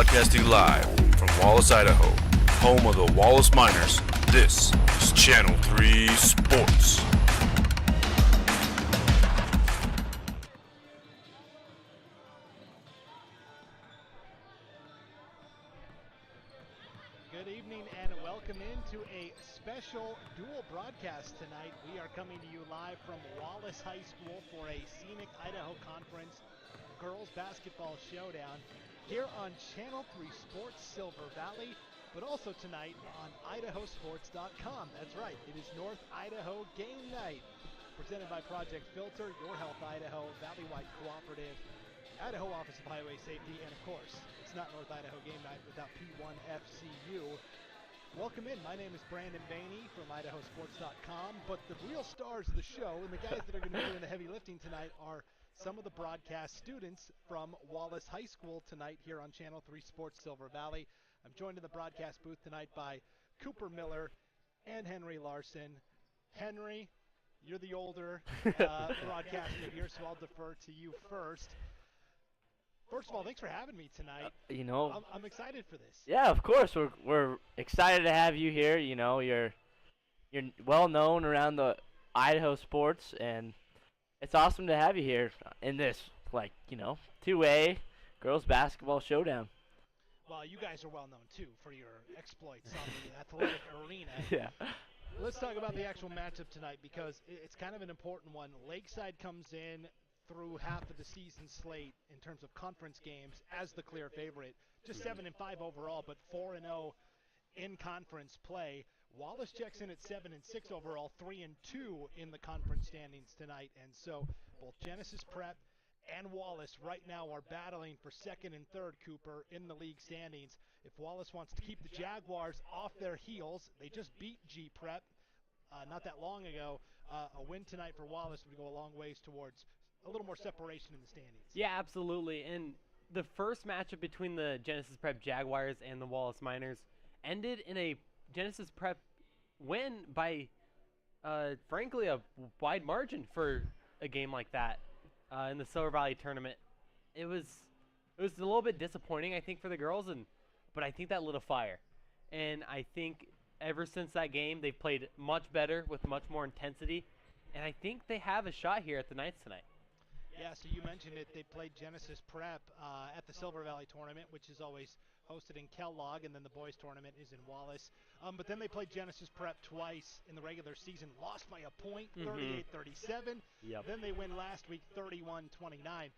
Broadcasting live from Wallace, Idaho, home of the Wallace Miners. This is Channel 3 Sports. Good evening and welcome into a special dual broadcast tonight. We are coming to you live from Wallace High School for a Scenic Idaho Conference Girls Basketball Showdown here on Channel 3 Sports Silver Valley, but also tonight on idahosports.com. That's right, it is North Idaho Game Night, presented by Project Filter, Your Health Idaho, Valley-wide Cooperative, Idaho Office of Highway Safety, and of course, it's not North Idaho Game Night without P1FCU. Welcome in. My name is Brandon Bainey from idahosports.com, but the real stars of the show and the guys that are going to be doing the heavy lifting tonight are some of the broadcast students from Wallace High School tonight here on Channel 3 Sports Silver Valley. I'm joined in the broadcast booth tonight by Cooper Miller and Henry Larson. Henry, you're the older broadcaster here, so I'll defer to you first. First of all, thanks for having me tonight. I'm excited for this. Yeah, of course. We're excited to have you here. You know, you're well known around the Idaho sports, and it's awesome to have you here in this 2A girls basketball showdown. Well, you guys are well known too for your exploits on the athletic arena. Yeah. Let's talk about the actual matchup tonight because it's kind of an important one. Lakeside comes in through half of the season slate in terms of conference games as the clear favorite. Just 7-5 overall, but 4-0 in conference play. Wallace checks in at 7-6 overall, 3-2 in the conference standings tonight. And so both Genesis Prep and Wallace right now are battling for second and third, Cooper, in the league standings. If Wallace wants to keep the Jaguars off their heels, they just beat G Prep not that long ago. A win tonight for Wallace would go a long ways towards a little more separation in the standings. Yeah, absolutely. And the first matchup between the Genesis Prep Jaguars and the Wallace Miners ended in a Genesis Prep win by, frankly, a wide margin for a game like that in the Silver Valley tournament. It was a little bit disappointing, I think, for the girls, but I think that lit a fire. And I think ever since that game, they've played much better with much more intensity. And I think they have a shot here at the Knights tonight. Yeah, so you mentioned it. They played Genesis Prep at the Silver Valley tournament, which is always hosted in Kellogg, and then the boys tournament is in Wallace. But then they played Genesis Prep twice in the regular season, lost by a point, 38-37. Yep. Then they win last week, 31-29.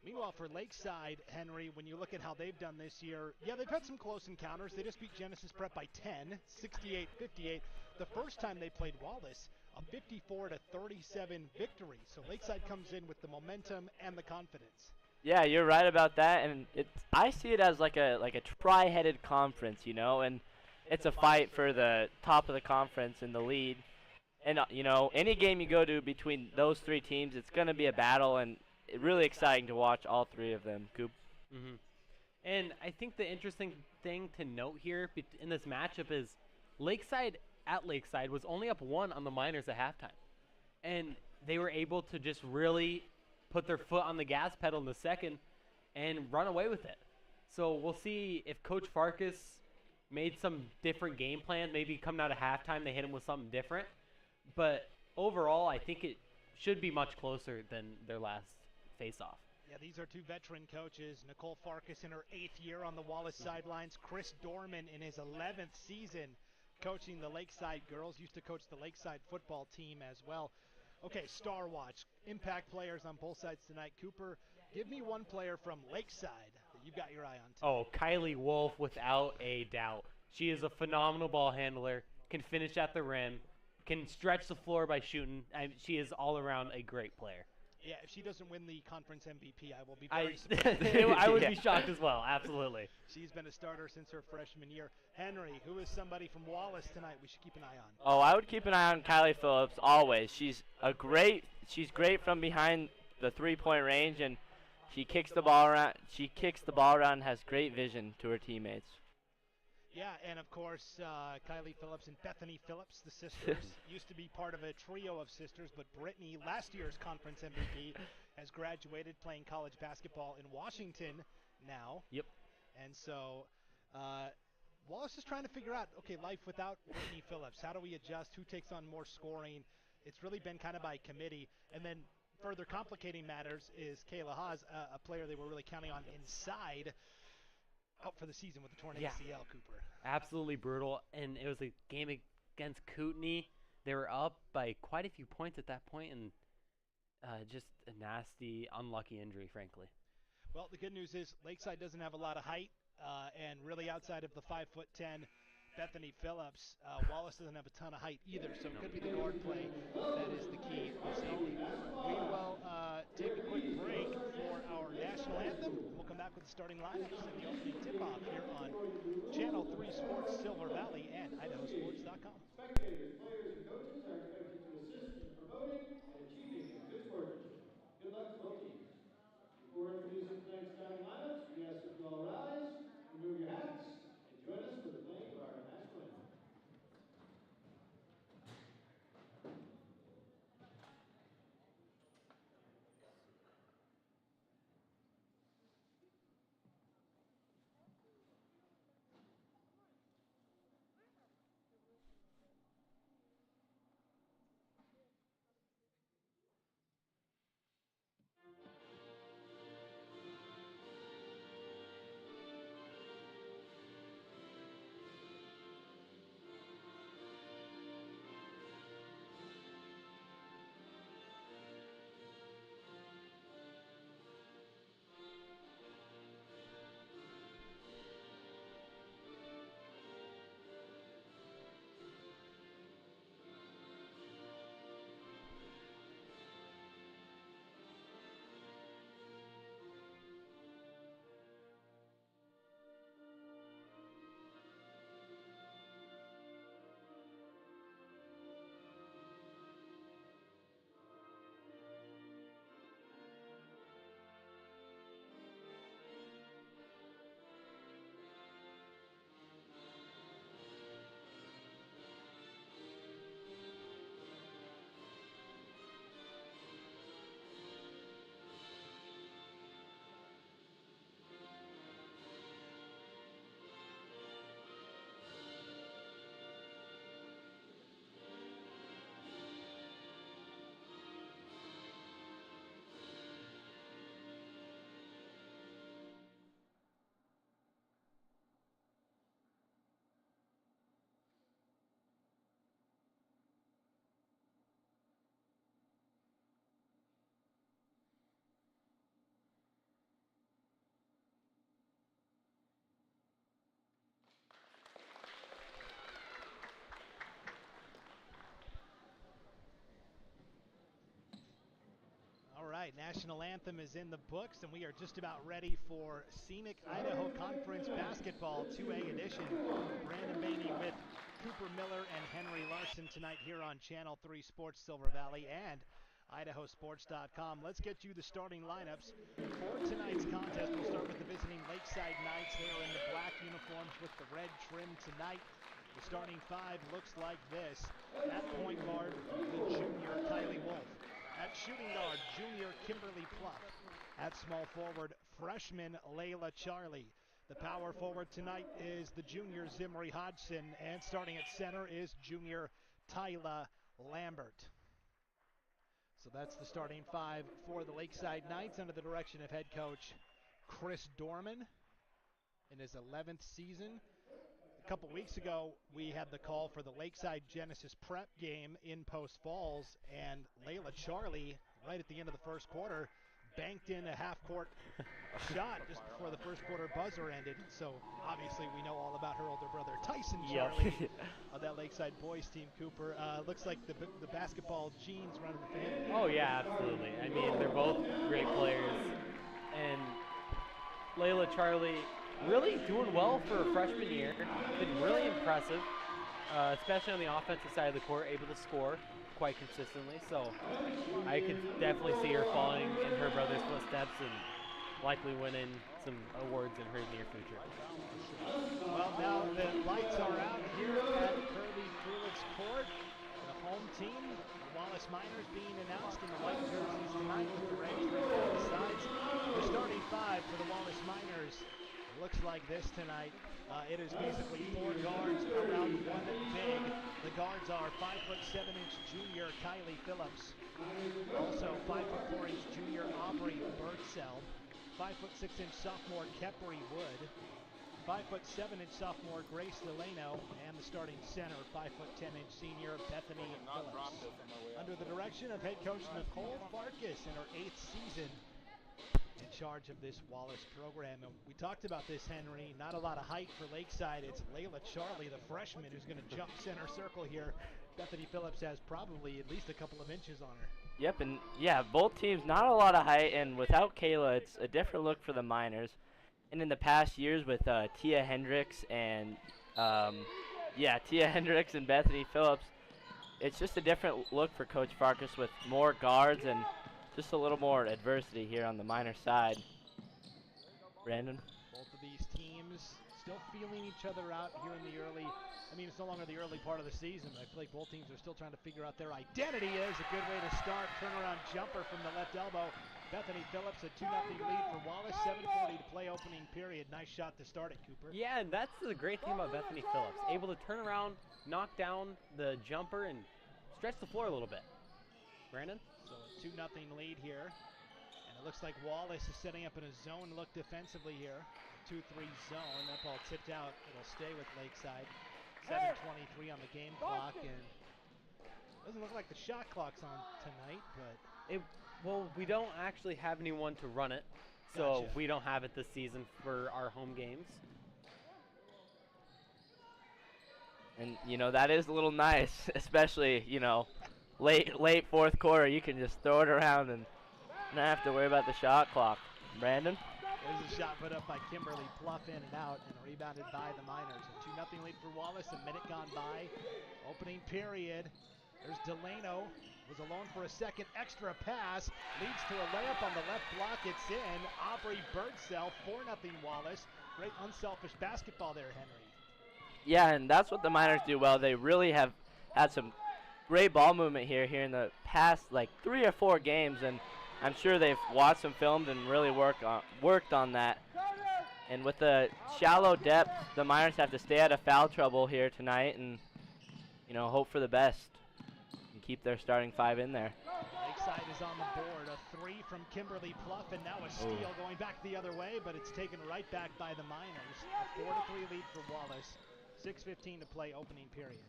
Meanwhile, for Lakeside, Henry, when you look at how they've done this year, yeah, they've had some close encounters. They just beat Genesis Prep by 10, 68-58. The first time they played Wallace, a 54-37 victory. So Lakeside comes in with the momentum and the confidence. Yeah, you're right about that, and I see it as like a tri-headed conference, and it's a fight for the top of the conference in the lead. And any game you go to between those three teams, it's going to be a battle, and really exciting to watch all three of them, Coop. Mm-hmm. And I think the interesting thing to note here in this matchup is Lakeside at Lakeside was only up 1 on the Miners at halftime. And they were able to just really put their foot on the gas pedal in the second and run away with it. So we'll see if Coach Farkas made some different game plan. Maybe coming out of halftime, they hit him with something different. But overall, I think it should be much closer than their last face-off. Yeah, these are two veteran coaches. Nicole Farkas in her 8th year on the Wallace sidelines. Chris Dorman in his 11th season coaching the Lakeside girls. Used to coach the Lakeside football team as well. Okay, Star Watch. Impact players on both sides tonight. Cooper, give me one player from Lakeside that you've got your eye on tonight. Oh, Kylie Wolf, without a doubt. She is a phenomenal ball handler, can finish at the rim, can stretch the floor by shooting. She is all around a great player. Yeah, if she doesn't win the conference MVP, I will be very surprised. I would be shocked as well, absolutely. She's been a starter since her freshman year. Henry, who is somebody from Wallace tonight we should keep an eye on? Oh, I would keep an eye on Kylie Phillips always. She's great from behind the three-point range, and she kicks the ball around. And has great vision to her teammates. Yeah, and of course, Kylie Phillips and Bethany Phillips, the sisters, used to be part of a trio of sisters, but Brittany, last year's conference MVP, has graduated playing college basketball in Washington now. Yep. And so Wallace is trying to figure out, okay, life without Brittany Phillips. How do we adjust? Who takes on more scoring? It's really been kind of by committee. And then further complicating matters is Kayla Haas, a player they were really counting on inside, out for the season with a torn ACL, Cooper. Absolutely brutal. And it was a game against Kootenai. They were up by quite a few points at that point, and just a nasty, unlucky injury, frankly. Well, the good news is Lakeside doesn't have a lot of height, and really outside of the 5'10" Bethany Phillips, Wallace doesn't have a ton of height either, so it could be the guard play that is the key this evening. We will take a quick break for our national anthem. We'll come back with the starting lineups and the opening tip-off here on Channel 3 Sports, Silver Valley, and IdahoSports.com. Spectators, players, and coaches are expected to assist in promoting and achieving good sportsmanship. Good luck to both teams. Before introducing tonight's starting lineups, we ask that you all rise, remove your hats, and join us for the playing of our national anthem. All right, national anthem is in the books, and we are just about ready for Scenic Idaho Conference Basketball 2A edition. Brandon Bainey with Cooper Miller and Henry Larson tonight here on Channel 3 Sports Silver Valley and IdahoSports.com. Let's get you the starting lineups for tonight's contest. We'll start with the visiting Lakeside Knights. They are in the black uniforms with the red trim tonight. The starting five looks like this. At point guard, the junior Kylie Wolf. At shooting guard, junior Kimberly Pluff. At small forward, freshman Layla Charlie. The power forward tonight is the junior Zimri Hodgson, and starting at center is junior Tyla Lambert. So that's the starting five for the Lakeside Knights under the direction of head coach Chris Dorman in his 11th season. A couple weeks ago, we had the call for the Lakeside Genesis Prep game in Post Falls, and Layla Charlie, right at the end of the first quarter, banked in a half-court shot just before the first quarter buzzer ended. So obviously we know all about her older brother Tyson Charlie of that Lakeside boys team, Cooper. Looks like the basketball genes running the family. Oh, yeah, absolutely. I mean, they're both great players. And Layla Charlie really doing well for a freshman year. Been really impressive, especially on the offensive side of the court, able to score quite consistently. So I could definitely see her following in her brother's footsteps and likely winning some awards in her near future. Well, now the lights are out here at Curly Frulitt's Court. The home team, the Wallace Miners, being announced in the white jerseys tonight with the red trim on the sides. The starting five for the Wallace Miners looks like this tonight. It is basically 4 guards around one big. The guards are 5'7" junior Kylie Phillips, also 5'4" junior Aubrey Birdsell, 5'6" sophomore Kepri Wood, 5'7" sophomore Grace Delano, and the starting center, 5'10" senior Bethany Phillips. Under the direction of head coach Nicole Farkas in her 8th season in charge of this Wallace program. And we talked about this, Henry. Not a lot of height for Lakeside. It's Layla Charlie, the freshman, who's going to jump center circle here. Bethany Phillips has probably at least a couple of inches on her. Yep, and yeah, both teams not a lot of height, and without Kayla, it's a different look for the Miners. And in the past years with Tia Hendricks and Tia Hendricks and Bethany Phillips, it's just a different look for Coach Farkas with more guards and just a little more adversity here on the Miner side. Brandon? Both of these teams still feeling each other out here in the early, it's no longer the early part of the season, but I feel like both teams are still trying to figure out their identity. Is a good way to start. Turnaround jumper from the left elbow. Bethany Phillips, a 2-0 lead for Wallace, 7:40 to play opening period. Nice shot to start it, Cooper. Yeah, and that's the great thing about Bethany Phillips. Able to turn around, knock down the jumper, and stretch the floor a little bit. Brandon? So a 2-0 lead here. And it looks like Wallace is setting up in a zone look defensively here. 2-3 zone. That ball tipped out. It'll stay with Lakeside. 7:23 on the game clock, and doesn't look like the shot clock's on tonight, but well, we don't actually have anyone to run it, so Gotcha. we don't have it this season for our home games. And, that is a little nice, especially, late fourth quarter. You can just throw it around and not have to worry about the shot clock. Brandon? there's a shot put up by Kimberly Pluff in and out and rebounded by the Miners. A 2-0 lead for Wallace, a minute gone by. Opening period. There's Delano, was alone for a second, extra pass, leads to a layup on the left block, it's in. Aubrey Birdsell, 4-0 Wallace. Great unselfish basketball there, Henry. Yeah, and that's what the Miners do well. They really have had some great ball movement here in the past, 3 or 4 games, and I'm sure they've watched some films and really worked on that. And with the shallow depth, the Miners have to stay out of foul trouble here tonight and, hope for the best and keep their starting 5 in there. Lakeside is on the board. A 3 from Kimberly Pluff, and now a steal going back the other way, but it's taken right back by the Miners. A 4-3 lead for Wallace. 6:15 to play opening period.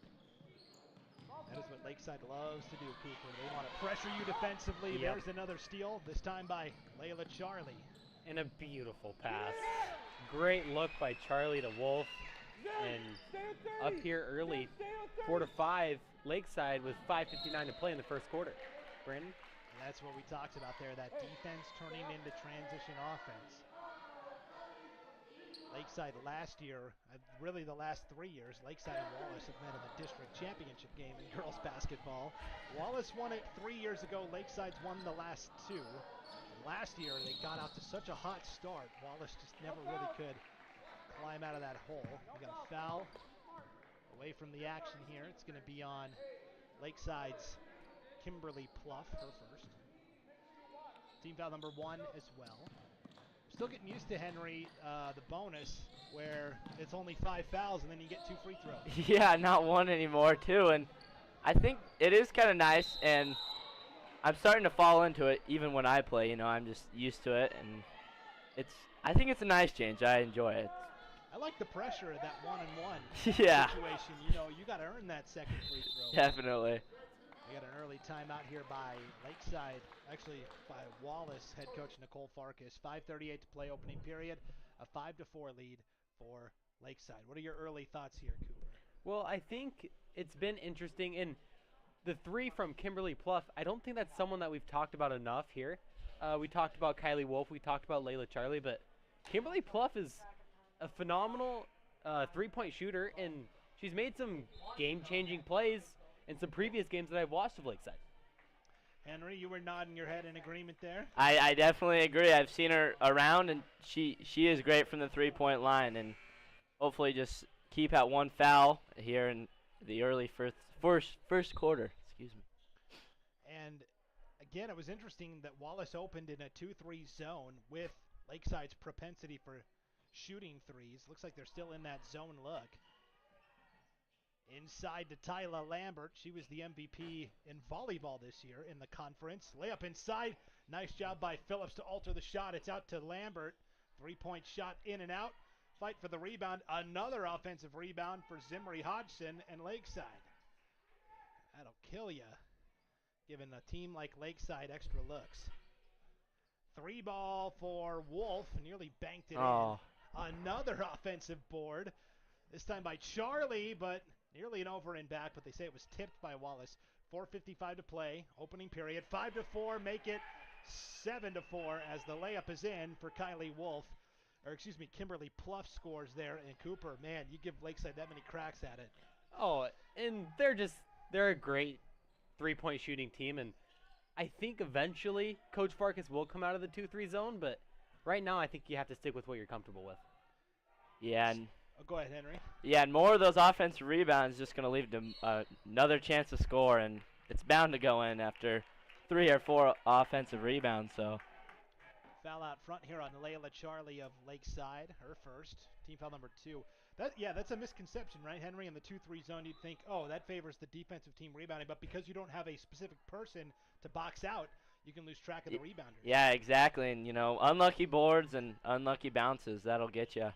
That is what Lakeside loves to do, Cooper. They want to pressure you defensively. Yep. There's another steal, this time by Layla Charlie. And a beautiful pass. Great look by Charlie to Wolf. And up here early, 4-5, Lakeside with 5:59 to play in the first quarter. Brandon? And that's what we talked about there, that defense turning into transition offense. Lakeside last year, really the last 3 years, Lakeside and Wallace have met in the district championship game in girls basketball. Wallace won it 3 years ago. Lakeside's won the last 2. And last year, they got out to such a hot start. Wallace just never really could climb out of that hole. We got a foul away from the action here. It's going to be on Lakeside's Kimberly Pluff, her first. Team foul number 1 as well. Still getting used to, Henry, the bonus where it's only 5 fouls and then you get 2 free throws. Yeah, not 1 anymore, too. And I think it is kind of nice, and I'm starting to fall into it even when I play. I'm just used to it, and I think it's a nice change. I enjoy it. I like the pressure of that 1-on-1 Yeah. situation. You got to earn that second free throw. Definitely. We got an early timeout here by Lakeside, actually by Wallace head coach Nicole Farkas. 5:38 to play opening period, a 5-4 lead for Lakeside. What are your early thoughts here, Cooper? Well, I think it's been interesting. And the 3 from Kimberly Pluff, I don't think that's someone that we've talked about enough here. We talked about Kylie Wolf. We talked about Layla Charlie. But Kimberly Pluff is a phenomenal 3-point shooter, and she's made some game-changing plays in some previous games that I've watched of Lakeside. Henry, you were nodding your head in agreement there. I definitely agree. I've seen her around, and she is great from the 3-point line, and hopefully just keep at 1 foul here in the early first quarter. Excuse me. And again, it was interesting that Wallace opened in a 2-3 zone with Lakeside's propensity for shooting threes. Looks like they're still in that zone look. Inside to Tyla Lambert. She was the MVP in volleyball this year in the conference. Layup inside. Nice job by Phillips to alter the shot. It's out to Lambert. Three-point shot in and out. Fight for the rebound. Another offensive rebound for Zimri Hodgson and Lakeside. That'll kill you, giving a team like Lakeside extra looks. Three ball for Wolf. Nearly banked it in. Another offensive board. This time by Charlie, but nearly an over and back, but they say it was tipped by Wallace. 4:55 to play, opening period. 5-4, make it 7-4 as the layup is in for Kylie Wolf. Or excuse me, Kimberly Pluff scores there, and Cooper, man, you give Lakeside that many cracks at it. Oh, and they're a great three-point shooting team, and I think eventually Coach Farkas will come out of the 2-3 zone, but right now I think you have to stick with what you're comfortable with. Yeah, and go ahead, Henry. Yeah, and more of those offensive rebounds just going to leave them another chance to score, and it's bound to go in after 3 or 4 offensive rebounds. So foul out front here on Layla Charlie of Lakeside, her first. Team foul number 2. That's a misconception, right, Henry? In the 2-3 zone, you'd think, oh, that favors the defensive team rebounding, but because you don't have a specific person to box out, you can lose track of the rebounder. Yeah, exactly, and, unlucky boards and unlucky bounces, that'll get you.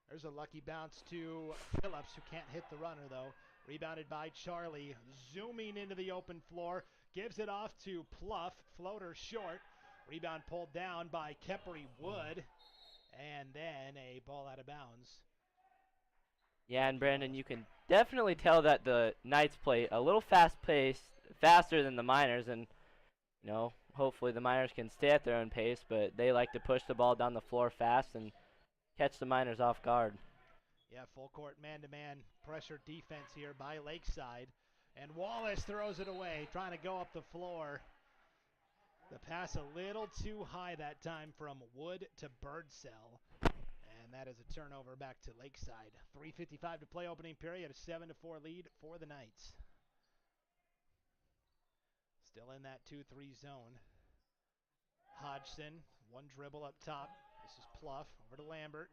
There's a lucky bounce to Phillips, who can't hit the runner, though. Rebounded by Charlie, zooming into the open floor. Gives it off to Pluff, floater short. Rebound pulled down by Kepri Wood. And then a ball out of bounds. Yeah, and Brandon, you can definitely tell that the Knights play a little fast-paced, faster than the Miners, and, hopefully the Miners can stay at their own pace, but they like to push the ball down the floor fast and catch the Miners off guard. Yeah, full court man-to-man pressure defense here by Lakeside. And Wallace throws it away, trying to go up the floor. The pass a little too high that time from Wood to Birdsell. And that is a turnover back to Lakeside. 3:55 to play, opening period, a 7-4 lead for the Knights. Still in that 2-3 zone. Hodgson, one dribble up top. This is Pluff, over to Lambert.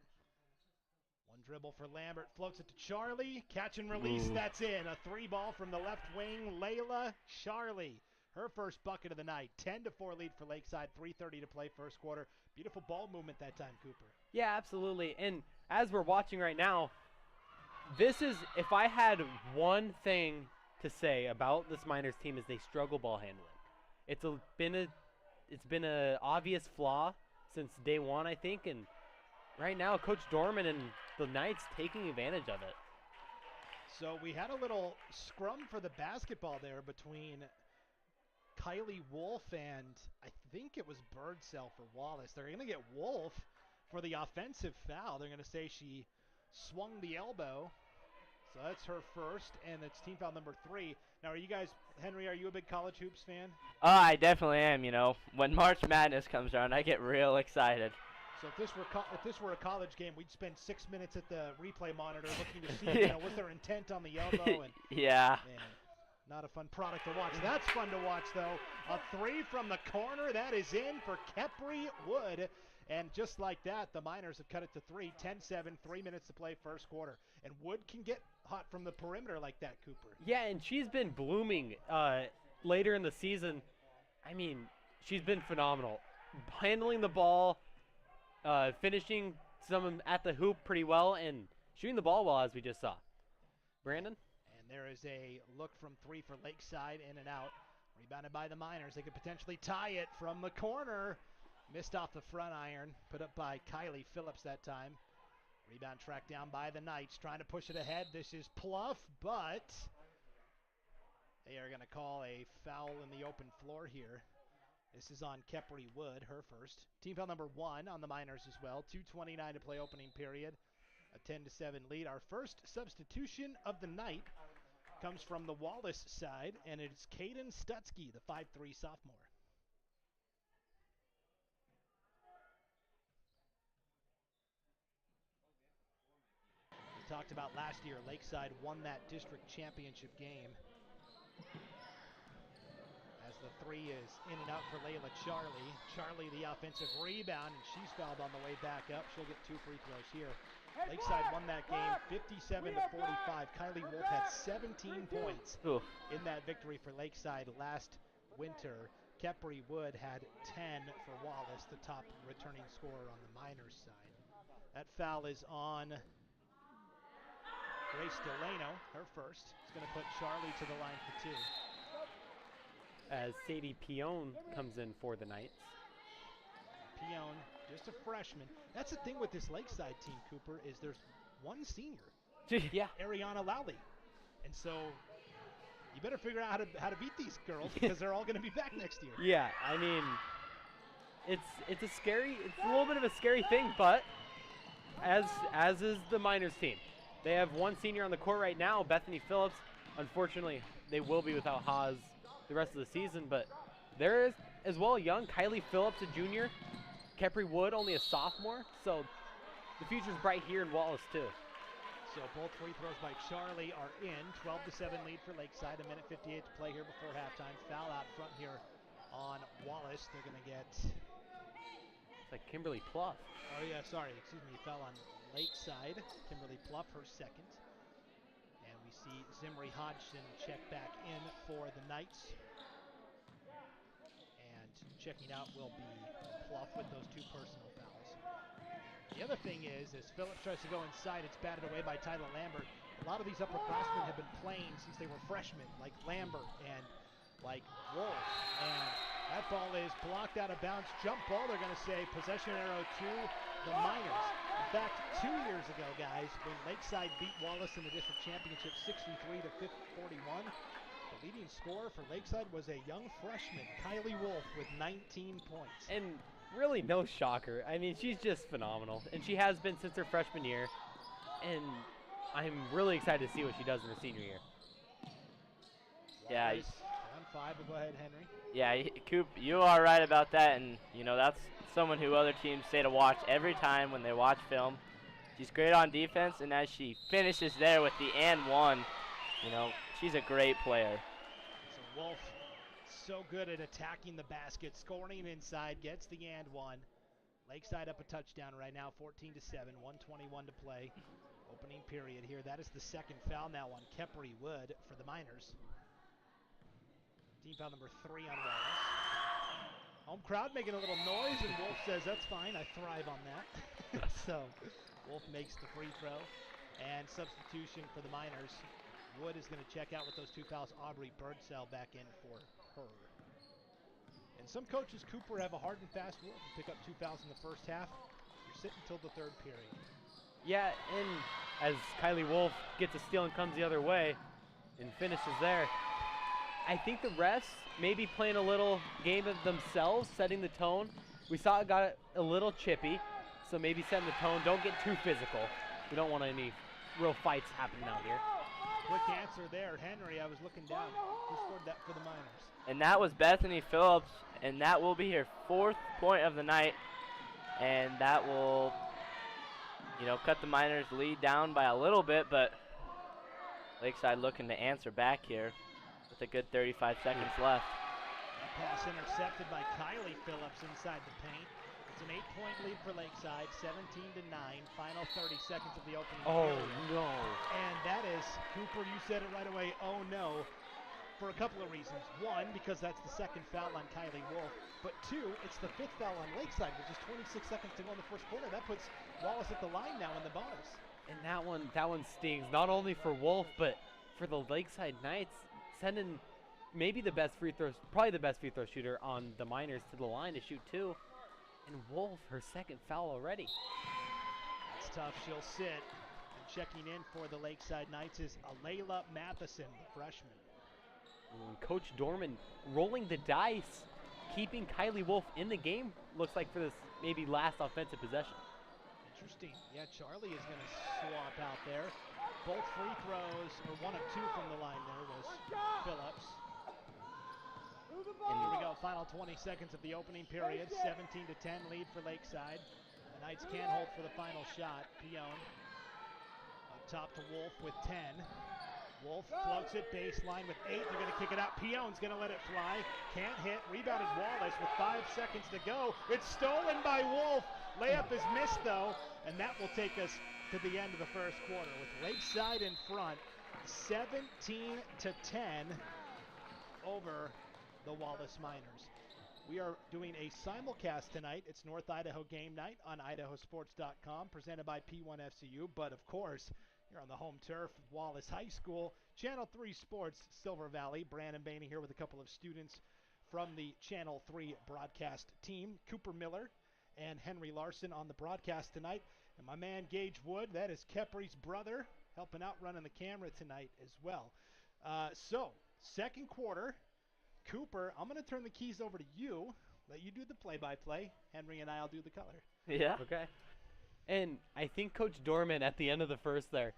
One dribble for Lambert, floats it to Charlie. Catch and release, that's in. A 3-ball from the left wing, Layla Charlie. Her first bucket of the night. 10-4 lead for Lakeside, 3:30 to play first quarter. Beautiful ball movement that time, Cooper. Yeah, absolutely. And as we're watching right now, if I had one thing to say about this Miners team, is they struggle ball handling. It's been a obvious flaw since day one, I think, and right now Coach Dorman and the Knights taking advantage of it. So we had a little scrum for the basketball there between Kylie Wolf and I think it was Birdsell for Wallace. They're going to get Wolf for the offensive foul. They're going to say she swung the elbow. So that's her first, and it's team foul number 3. Now, Henry, are you a big college hoops fan? Oh, I definitely am. When March Madness comes around, I get real excited. So if this were a college game, we'd spend 6 minutes at the replay monitor looking to see, was there intent on the elbow? And, yeah. Man, not a fun product to watch. That's fun to watch, though. A 3 from the corner. That is in for Kepri Wood. And just like that, the Miners have cut it to 3. 10-7, 3 minutes to play first quarter. And Wood can get hot from the perimeter like that, Cooper. Yeah, and she's been blooming later in the season. I mean, she's been phenomenal. Handling the ball, finishing some at the hoop pretty well, and shooting the ball well, as we just saw. Brandon? And there is a look from 3 for Lakeside, in and out. Rebounded by the Miners. They could potentially tie it from the corner. Missed off the front iron, put up by Kylie Phillips that time. Rebound tracked down by the Knights, trying to push it ahead. This is Pluff, but they are going to call a foul in the open floor here. This is on Kepri Wood, her first. Team foul number 1 on the Miners as well. 2:29 to play opening period. A 10-7 lead. Our first substitution of the night comes from the Wallace side, and it's Caden Stutzky, the 5'3" sophomore. We talked about last year, Lakeside won that district championship game. As The three is in and out for Layla Charlie. Charlie the offensive rebound, and she's fouled on the way back up. She'll get 2 free throws here. Lakeside won that game 57-45. Kylie Wolf had 17 points in that victory for Lakeside last winter. Kepri Wood had 10 for Wallace, the top returning scorer on the Miners side. That foul is on Grace Delano, her first. It's going to put Charlie to the line for 2. As Sadie Pion comes in for the Knights. Pion, just a freshman. That's the thing with this Lakeside team, Cooper, is there's one senior. Yeah. Ariana Lowley. And so you better figure out how to beat these girls because they're all going to be back next year. Yeah, I mean, it's a little bit of a scary thing, but as is the Miners team. They have one senior on the court right now, Bethany Phillips. Unfortunately, they will be without Haas the rest of the season, but there is as well young Kylie Phillips, a junior. Kepri Wood, only a sophomore, so the future's bright here in Wallace too. So both free throws by Charlie are in. 12-7 lead for Lakeside. 1:58 to play here before halftime. Foul out front here on Wallace. They're going to get... It's like Kimberly Pluff. Oh yeah, sorry, excuse me. Foul on Lakeside. Kimberly Pluff, her second. And we see Zimri Hodgson check back in for the Knights. And checking out will be Pluff with those 2 personal fouls. The other thing is, as Phillips tries to go inside, it's batted away by Tyler Lambert. A lot of these upperclassmen have been playing since they were freshmen, like Lambert and like Wolf. And that ball is blocked out of bounds. Jump ball, they're going to say, possession arrow to the Miners. In fact, 2 years ago, guys, when Lakeside beat Wallace in the district championship 63-41, the leading scorer for Lakeside was a young freshman, Kylie Wolf, with 19 points. And really no shocker. I mean, she's just phenomenal, and she has been since her freshman year, and I'm really excited to see what she does in her senior year. Yeah. On 5, but go ahead, Henry. Yeah, Coop, you are right about that, and you know that's someone who other teams say to watch every time when they watch film. She's great on defense, and as she finishes there with the and one, you know, she's a great player. So Wolf, so good at attacking the basket, scoring inside, gets the and one. Lakeside up a touchdown right now, 14-7, 1:21 to play. Opening period here. That is the second foul now on Kepri Wood for the Miners. Team foul number 3 on Wallace. Home crowd making a little noise, and Wolf says, that's fine, I thrive on that. So Wolf makes the free throw, and substitution for the Miners. Wood is going to check out with those 2 fouls. Aubrey Birdsell back in for her. And some coaches, Cooper, have a hard and fast rule. If you pick up 2 fouls in the first half, you're sitting until the 3rd period. Yeah, and as Kylie Wolf gets a steal and comes the other way and finishes there, I think the refs maybe playing a little game of themselves, setting the tone. We saw it got a little chippy, so maybe setting the tone. Don't get too physical. We don't want any real fights happening out here. Quick answer there, Henry. I was looking down. Who scored that for the Miners? And that was Bethany Phillips, and that will be her 4th point of the night, and that will, you know, cut the Miners' lead down by a little bit, but Lakeside looking to answer back here with a good 35 seconds left. Pass intercepted by Kylie Phillips inside the paint. It's an 8-point lead for Lakeside, 17-9. Final 30 seconds of the opening period. No. And that is, Cooper, you said it right away, oh no, for a couple of reasons. One, because that's the second foul on Kylie Wolf. But 2, it's the 5th foul on Lakeside, which is 26 seconds to go in the first quarter. That puts Wallace at the line now in the bonus. And that one stings, not only for Wolf, but for the Lakeside Knights, sending maybe the best free throws, probably the best free throw shooter on the Miners to the line to shoot 2. And Wolf, her 2nd foul already. That's tough. She'll sit. And checking in for the Lakeside Knights is Alayla Matheson, the freshman. And Coach Dorman rolling the dice, keeping Kylie Wolf in the game, looks like for this maybe last offensive possession. Interesting. Yeah, Charlie is going to swap out there. Both free throws, or 1 of 2 from the line there, was Phillips. And here we go, final 20 seconds of the opening period. 17-10 lead for Lakeside. The Knights can't hold for the final shot. Pion up top to Wolf with 10. Wolf floats it baseline with 8. They're going to kick it out. Pion's going to let it fly. Can't hit. Rebounded Wallace with 5 seconds to go. It's stolen by Wolf. Layup is missed though, and that will take us to the end of the first quarter with Lakeside in front, 17-10 over the Wallace Miners. We are doing a simulcast tonight. It's North Idaho Game Night on idahosports.com, presented by P1FCU. But of course, you're on the home turf, Wallace High School, Channel 3 Sports, Silver Valley. Brandon Bainey here with a couple of students from the Channel 3 broadcast team. Cooper Miller and Henry Larson on the broadcast tonight. And my man Gage Wood, that is Kepri's brother, helping out running the camera tonight as well. So, second quarter. Cooper, I'm going to turn the keys over to you. Let you do the play-by-play. Henry and I'll do the color. Yeah. Okay. And I think Coach Dorman at the end of the first there,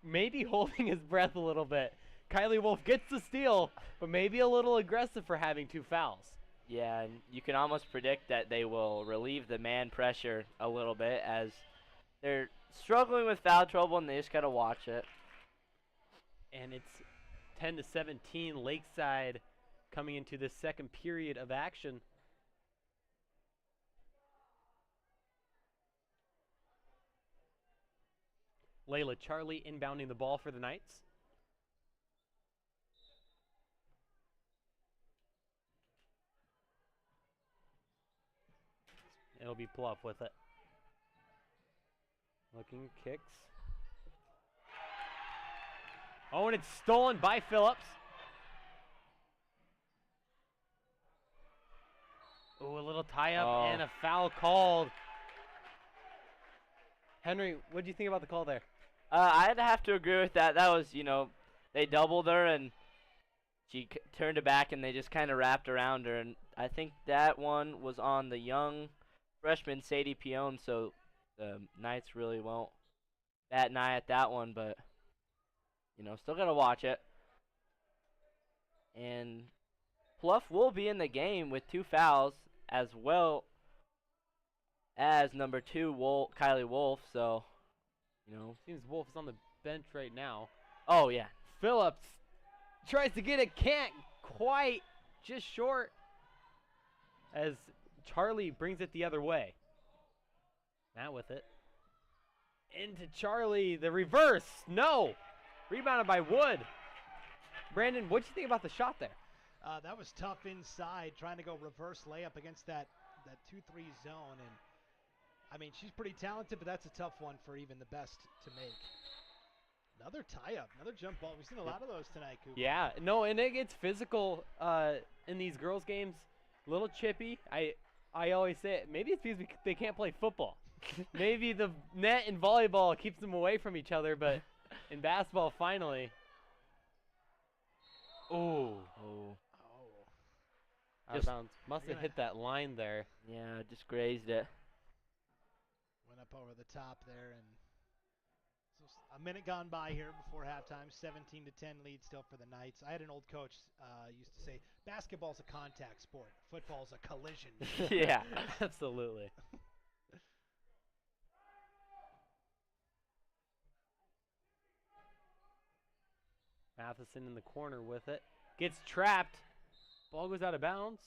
maybe holding his breath a little bit. Kylie Wolf gets the steal, but maybe a little aggressive for having 2 fouls. Yeah, and you can almost predict that they will relieve the man pressure a little bit as they're struggling with foul trouble and they just got to watch it. And it's 10-17 Lakeside coming into the second period of action. Layla Charlie inbounding the ball for the Knights. It'll be Pluff with it. Looking, kicks. Oh, and it's stolen by Phillips. Ooh, a little tie-up and a foul called. Henry, what do you think about the call there? I'd have to agree with that. That was, they doubled her and she turned it back and they just kind of wrapped around her. And I think that one was on the young freshman Sadie Pion, so the Knights really won't bat an eye at that one, but, still got to watch it. And Pluff will be in the game with 2 fouls, as well as number 2, Kylie Wolf. So, Seems Wolf is on the bench right now. Oh, yeah. Phillips tries to get it, can't quite, just short, as Charlie brings it the other way. Matt with it. Into Charlie, the reverse, no! Rebounded by Wood. Brandon, what'd you think about the shot there? That was tough inside, trying to go reverse layup against that 2-3 zone. And I mean, she's pretty talented, but that's a tough one for even the best to make. Another tie-up, another jump ball. We've seen a lot of those tonight, Cooper. Yeah, no, and it gets physical in these girls' games. A little chippy. I always say it. Maybe it's because they can't play football. Maybe the net in volleyball keeps them away from each other, but in basketball, finally. Oh. Out of bounds. Must have hit that line there. Yeah, just grazed it. Went up over the top there, and so a minute gone by here before halftime. 17-10 lead still for the Knights. I had an old coach used to say, basketball's a contact sport. Football's a collision. Yeah, absolutely. Matheson in the corner with it. Gets trapped. Ball goes out of bounds.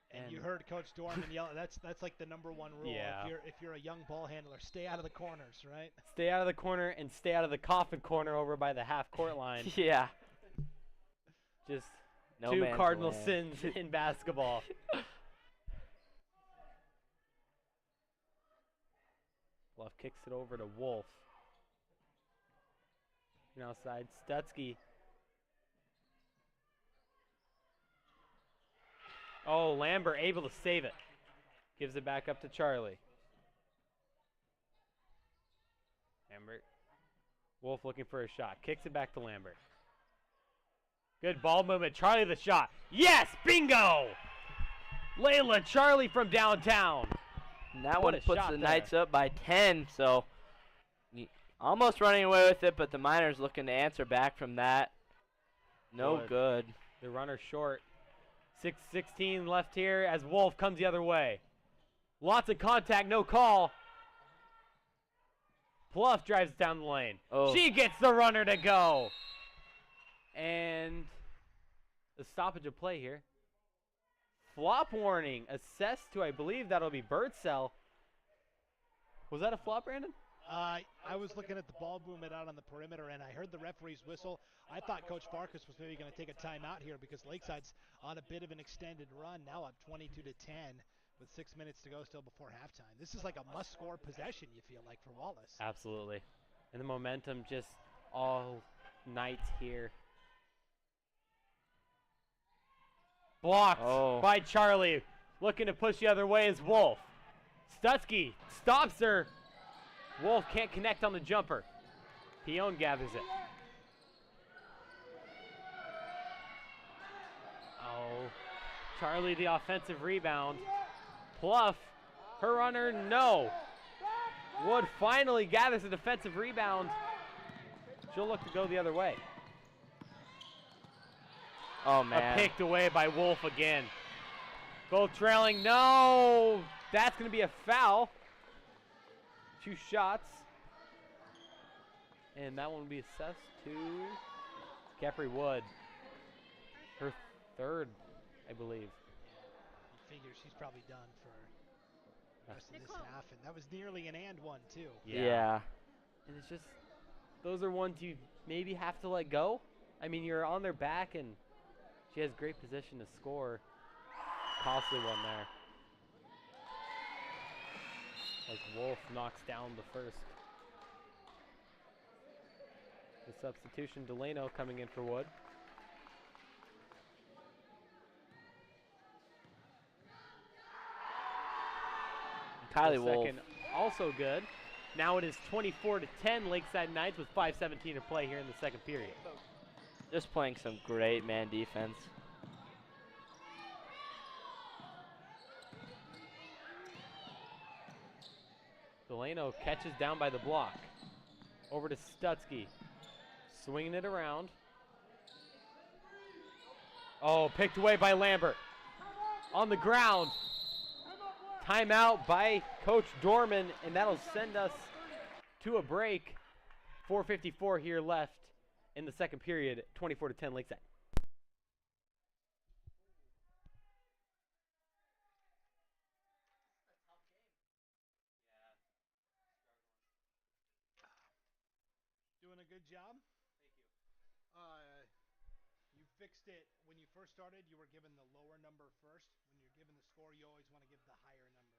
And you heard Coach Dorman yell. That's like the number 1 rule. Yeah. If you're a young ball handler, stay out of the corners, right? Stay out of the corner and stay out of the coffin corner over by the half-court line. Yeah. Just no 2 cardinal land. sins in basketball. Bluff kicks it over to Wolf. Now side Stutzky. Oh, Lambert able to save it. Gives it back up to Charlie. Lambert. Wolf looking for a shot. Kicks it back to Lambert. Good ball movement. Charlie the shot. Yes! Bingo! Layla Charlie from downtown. And that What one a puts shot the there. Knights up by 10, so almost running away with it, but the Miners looking to answer back from that. No good. The runner short. 6:16 left here as Wolf comes the other way. Lots of contact, no call. Pluff drives down the lane. Oh. She gets the runner to go. And the stoppage of play here. Flop warning assessed to, I believe that'll be Birdsell. Was that a flop, Brandon? I was looking at the ball movement out on the perimeter, and I heard the referee's whistle. I thought Coach Farkas was maybe going to take a timeout here because Lakeside's on a bit of an extended run, now up 22-10 with 6 minutes to go still before halftime. This is like a must-score possession, you feel like, for Wallace. Absolutely. And the momentum just all night here. Blocked by Charlie. Looking to push the other way is Wolf. Stutzky stops her. Wolf can't connect on the jumper. Pion gathers it. Oh, Charlie the offensive rebound. Pluff, her runner, no. Wood finally gathers a defensive rebound. She'll look to go the other way. Oh, man. Picked away by Wolf again. Both trailing, no. That's going to be a foul. 2 shots. And that one will be assessed to Capri Wood. Her 3rd, I believe. You figure she's probably done for the rest of this half, and that was nearly an and one, too. Yeah. And it's just, those are ones you maybe have to let go. I mean, you're on their back, and she has great position to score. Costly one there. As Wolf knocks down the first. The substitution, Delano coming in for Wood. Kylie Wolf. Second, also good. Now it is 24-10, Lakeside Knights with 5:17 to play here in the second period. Just playing some great man defense. Delano catches down by the block. Over to Stutzky. Swinging it around. Oh, picked away by Lambert. On the ground. Timeout by Coach Dorman, and that'll send us to a break. 4:54 here left in the second period. 24-10 Lakeside. Doing a good job. Thank you. You fixed it when you first started. You were given the lower number first. When you're given the score, you always want to give the higher number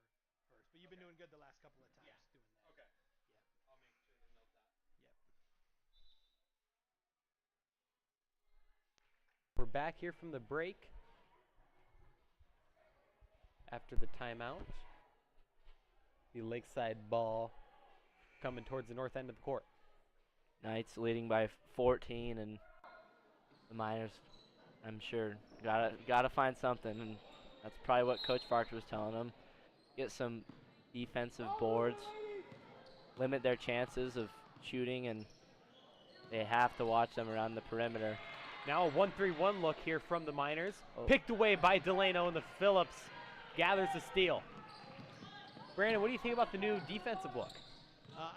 first. But you've been doing good the last couple of times doing that. Okay. Yeah. I'll make sure to note that. Yep. We're back here from the break. After the timeout. The Lakeside ball coming towards the north end of the court. Knights leading by 14, and the Miners, I'm sure, gotta find something, and that's probably what Coach Farkas was telling them. Get some defensive boards, limit their chances of shooting, and they have to watch them around the perimeter. Now a 1-3-1 look here from the Miners. Picked away by Delano, and the Phillips gathers the steal. Brandon, what do you think about the new defensive look?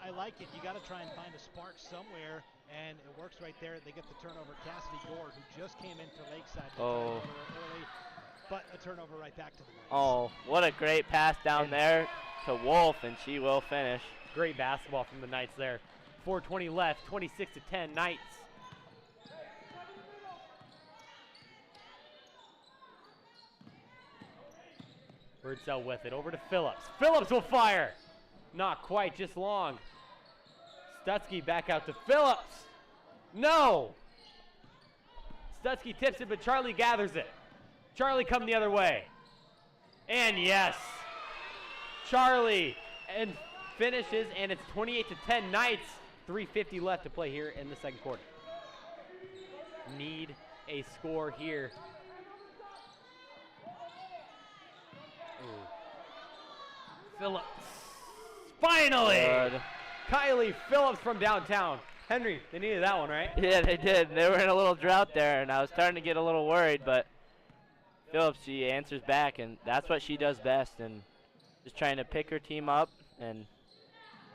I like it. You got to try and find a spark somewhere, and it works right there. They get the turnover. Cassidy Gord, who just came in for Lakeside, early, but a turnover right back to the Knights. Oh, what a great pass down there to Wolf, and she will finish. Great basketball from the Knights there. 4:20 left, 26-10 Knights. Birdsell with it, over to Phillips. Phillips will fire! Not quite, just long. Stutzky back out to Phillips. No! Stutzky tips it, but Charlie gathers it. Charlie come the other way. And yes! Charlie and finishes, and it's 28-10 Knights. 3:50 left to play here in the second quarter. Need a score here. Ooh. Phillips. Finally! Good. Kylie Phillips from downtown. Henry, they needed that one, right? Yeah, they did. They were in a little drought there, and I was starting to get a little worried, but Phillips, she answers back, and that's what she does best, and just trying to pick her team up and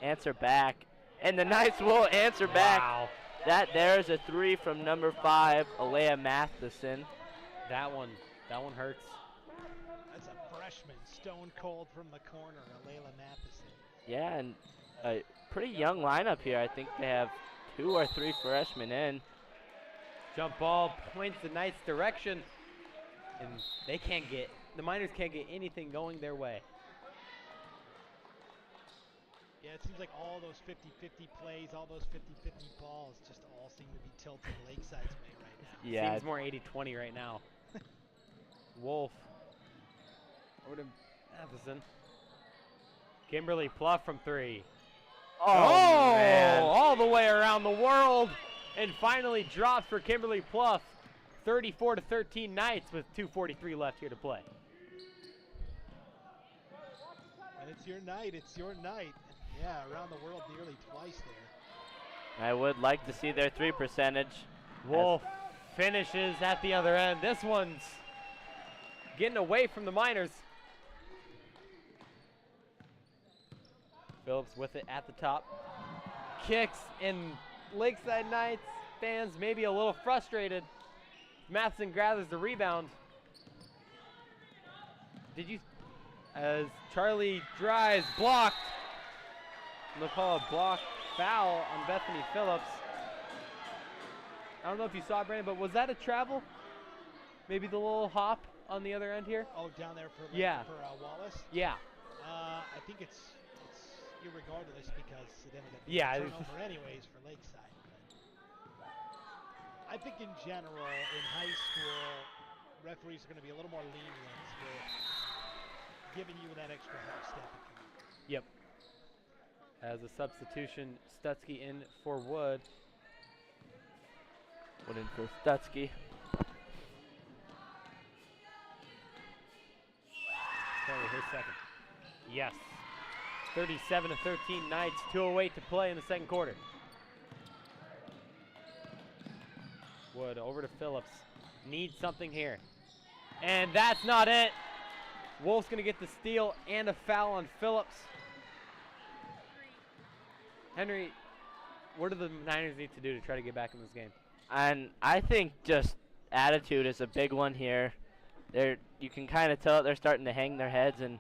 answer back. And the Knights will answer back. Wow. There's a 3 from number 5, Alea Matheson. That one hurts. That's a freshman, stone cold from the corner, Alayla Matheson. Yeah, and a pretty young lineup here. I think they have 2 or 3 freshmen in. Jump ball points the Knights' direction, and the Miners can't get anything going their way. Yeah, it seems like all those 50-50 plays, all those 50-50 balls just all seem to be tilted Lakeside's way right now. Yeah. Seems more 80-20 right now. Wolf. Over to Matheson. Kimberly Pluff from 3. Oh, man. All the way around the world. And finally drops for Kimberly Pluff. 34-13 Knights with 2:43 left here to play. And it's your night. It's your night. Yeah, around the world nearly twice there. I would like to see their 3 percentage. Wolf finishes at the other end. This one's getting away from the Miners. Phillips with it at the top. Kicks, and Lakeside Knights fans maybe a little frustrated. Matheson gathers the rebound. As Charlie drives, blocked. They'll call a block foul on Bethany Phillips. I don't know if you saw it, Brandon, but was that a travel? Maybe the little hop on the other end here? Oh, down there for Wallace? Yeah. I think it's irregardless because it ended up being Yeah, a turnover anyways for Lakeside. But I think in general, in high school, referees are going to be a little more lenient with giving you that extra half step. Yep. As a substitution, Stutzky in for Wood. Wood in for Stutzky. Kelly, his second. Yes. 37-13 Knights, 2:08 to play in the second quarter. Wood over to Phillips. Needs something here. And that's not it. Wolf's going to get the steal and a foul on Phillips. Henry, what do the Niners need to do to try to get back in this game? And I think just attitude is a big one here. You can kind of tell they're starting to hang their heads, and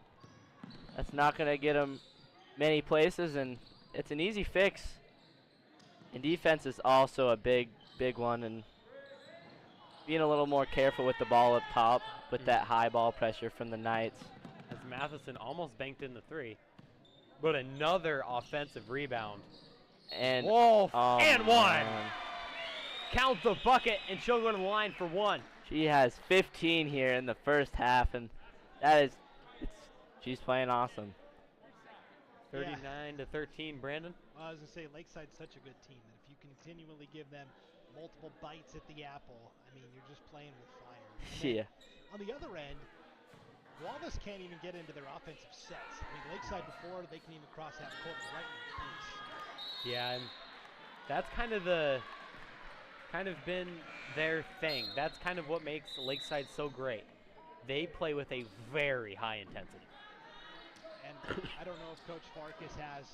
that's not going to get them many places, and it's an easy fix. And defense is also a big one, and being a little more careful with the ball up top with that high ball pressure from the Knights. As Matheson almost banked in the 3. But another offensive rebound. And Wolf, and one. Man. Count the bucket, and she'll go to the line for 1. She has 15 here in the first half, and she's playing awesome. 39-13, Brandon. Well, I was going to say, Lakeside's such a good team that if you continually give them multiple bites at the apple, I mean, you're just playing with fire. Yeah. On the other end, Wallace can't even get into their offensive sets. I mean, Lakeside before, they can even cross half court right in the piece. Yeah, and that's kind of been their thing. That's kind of what makes Lakeside so great. They play with a very high intensity. And I don't know if Coach Farkas has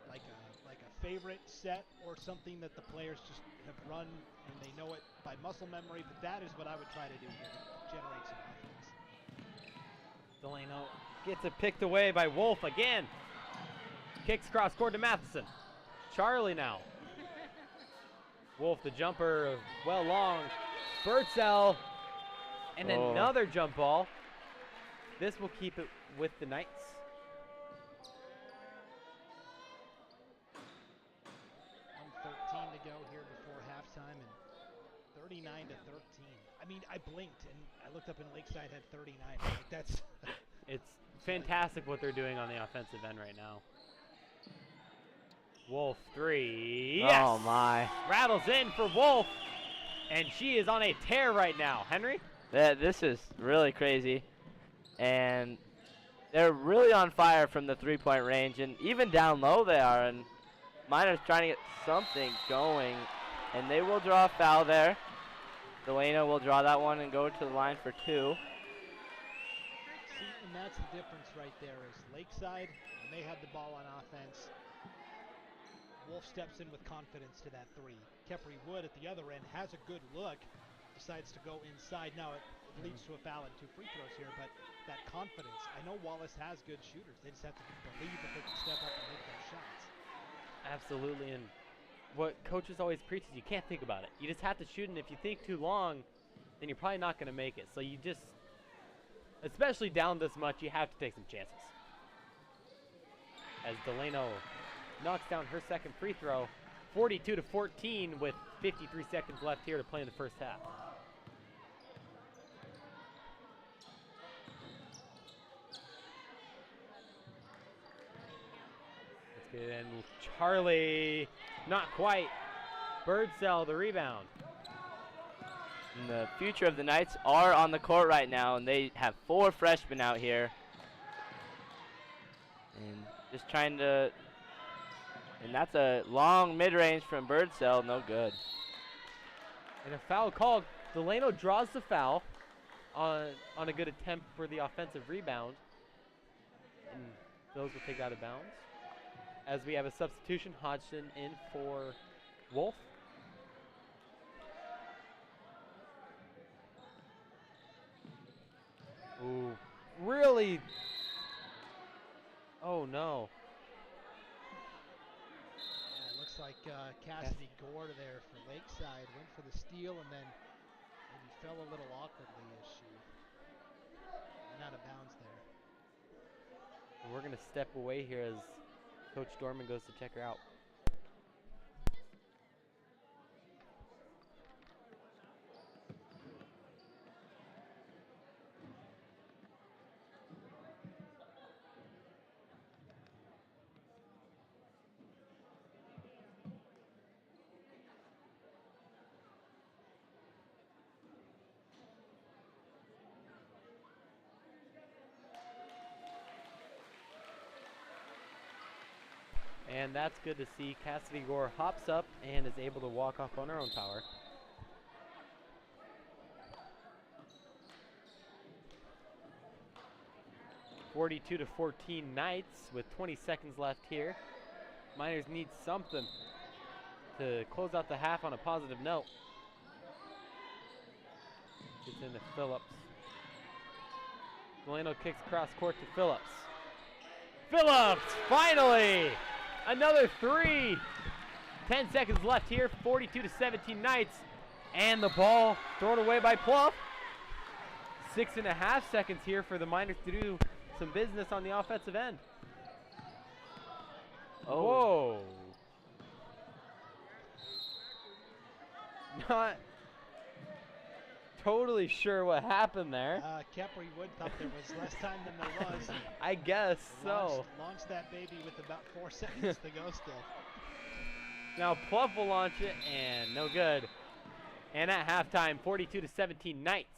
like a favorite set or something that the players just have run and they know it by muscle memory, but that is what I would try to do here to generate some offense. Delano gets it picked away by Wolf again. Kicks cross court to Matheson. Charlie now. Wolf, the jumper, well long. Birdsell, and another jump ball. This will keep it with the Knights. 1:13 to go here before halftime, and 39-13. I mean, I blinked and I looked up and Lakeside had 39. Like that's. It's fantastic what they're doing on the offensive end right now. Wolf 3. Yes! Oh my. Rattles in for Wolf, and she is on a tear right now. Henry? This is really crazy, and they're really on fire from the three-point range, and even down low they are, and Miners trying to get something going, and they will draw a foul there. Delano will draw that one and go to the line for 2. See, and that's the difference right there is Lakeside, when they had the ball on offense, Wolf steps in with confidence to that three. Kepri Wood at the other end has a good look, decides to go inside. Now it leads to a foul and 2 free throws here, but that confidence, I know Wallace has good shooters. They just have to believe that they can step up and make those shots. Absolutely, and what coaches always preach is you can't think about it. You just have to shoot, and if you think too long, then you're probably not going to make it. So you just, especially down this much, you have to take some chances. As Delano knocks down her second free throw, 42-14 with 53 seconds left here to play in the first half. Let's get it in. Charlie, not quite. Birdsell, the rebound. And the future of the Knights are on the court right now, and they have 4 freshmen out here. And just trying to, and that's a long mid-range from Birdsell, no good. And a foul called. Delano draws the foul on a good attempt for the offensive rebound. And those will take out of bounds. As we have a substitution, Hodgson in for Wolf. Ooh, really? Oh no. Yeah, it looks like Cassidy Gore there for Lakeside went for the steal and then maybe fell a little awkwardly as she went out of bounds there. And we're going to step away here as Coach Dorman goes to check her out. And that's good to see. Cassidy Gore hops up and is able to walk off on her own power. (42-14) Knights with 20 seconds left here. Miners need something to close out the half on a positive note. Gets into Phillips. Delano kicks across court to Phillips. Phillips, finally! Another 3. 10 seconds left here, 42-17 Knights. And the ball thrown away by Pluff. 6.5 seconds here for the Miners to do some business on the offensive end. Oh. Whoa. Not totally sure what happened there. Kepri Wood thought there was less time than there was. I guess so. Launched that baby with about 4 seconds to go still. Now Pluff will launch it, and no good. And at halftime, 42-17 Knights.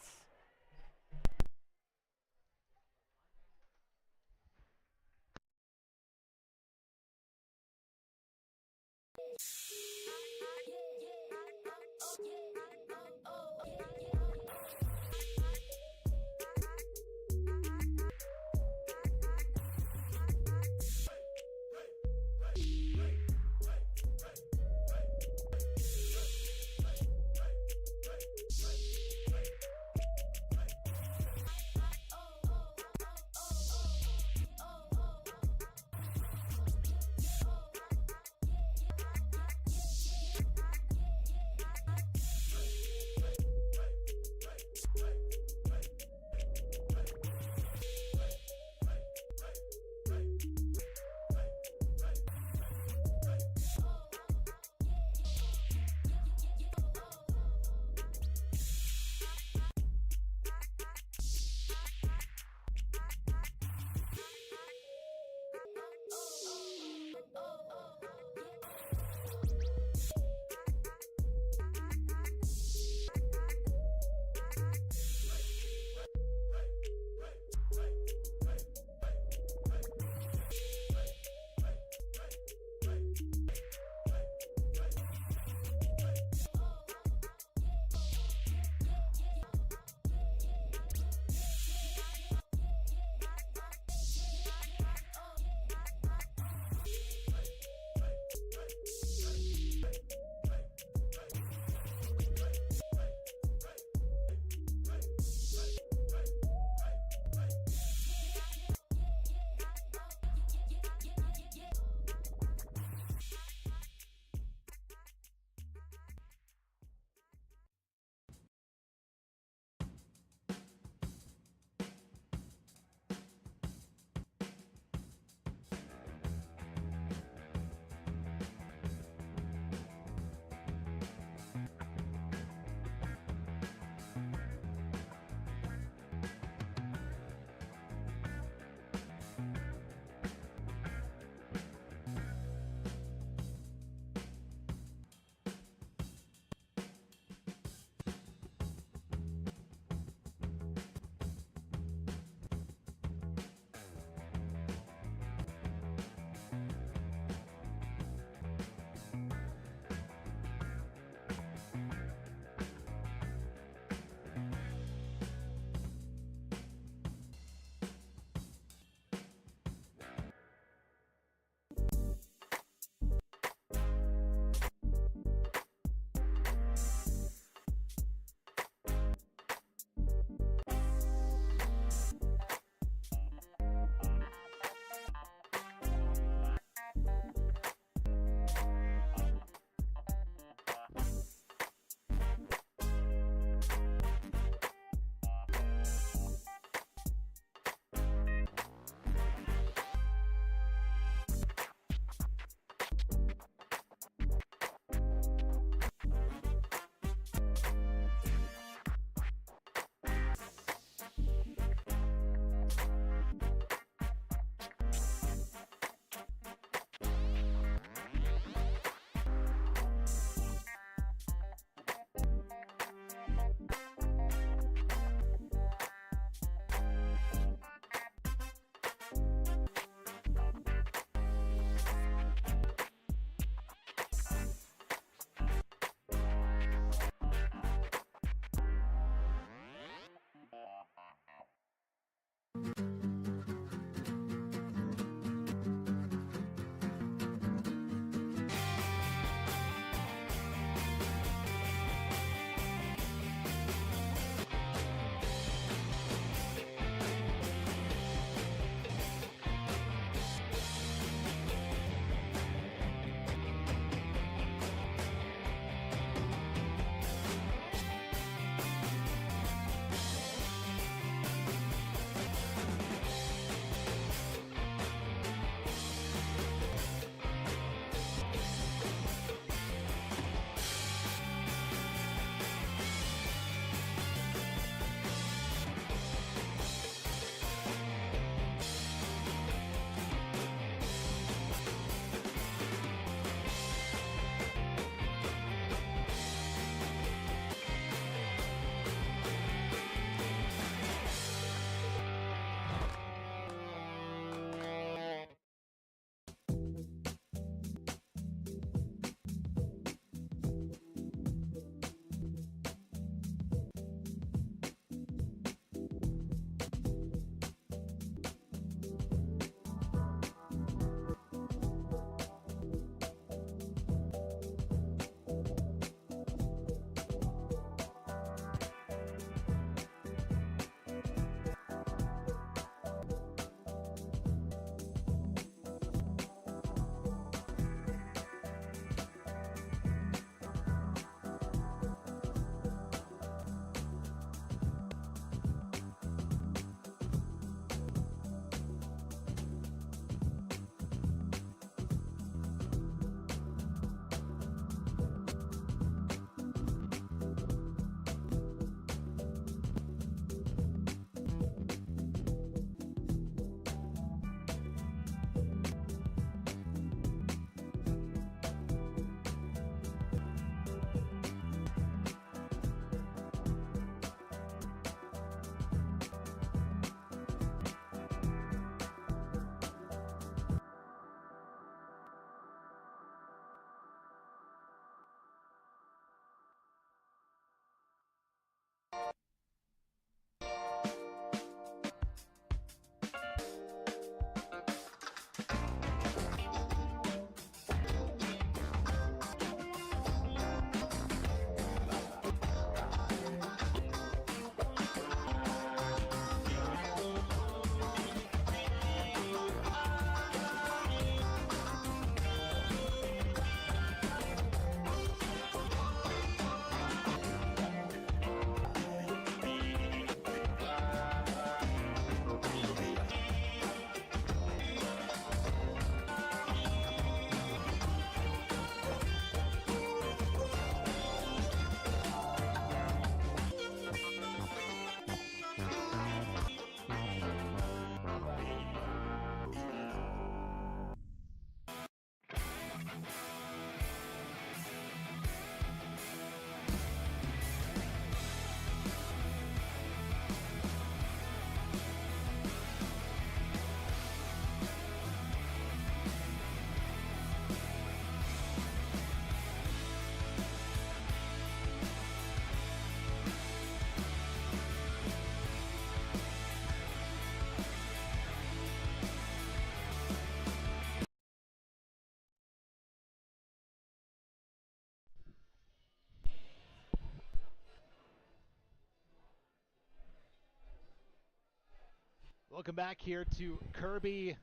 Welcome back here to Kirby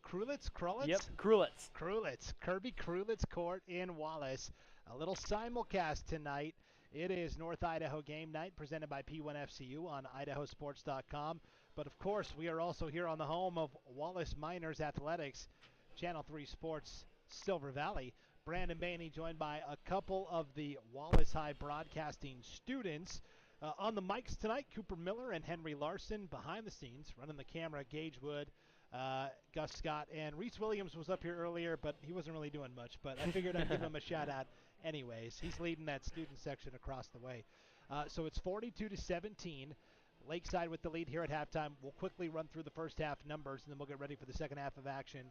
Krulitz? Yep, Krulitz. Kirby Krulitz Court in Wallace. A little simulcast tonight. It is North Idaho Game Night presented by P1FCU on idahosports.com. But of course, we are also here on the home of Wallace Miners Athletics, Channel 3 Sports, Silver Valley. Brandon Bainey joined by a couple of the Wallace High broadcasting students. On the mics tonight, Cooper Miller and Henry Larson. Behind the scenes, running the camera, Gage Wood, Gus Scott, and Reese Williams was up here earlier, but he wasn't really doing much. But I figured I'd give him a shout out anyways. He's leading that student section across the way. So it's 42-17. Lakeside with the lead here at halftime. We'll quickly run through the first half numbers, and then we'll get ready for the second half of action.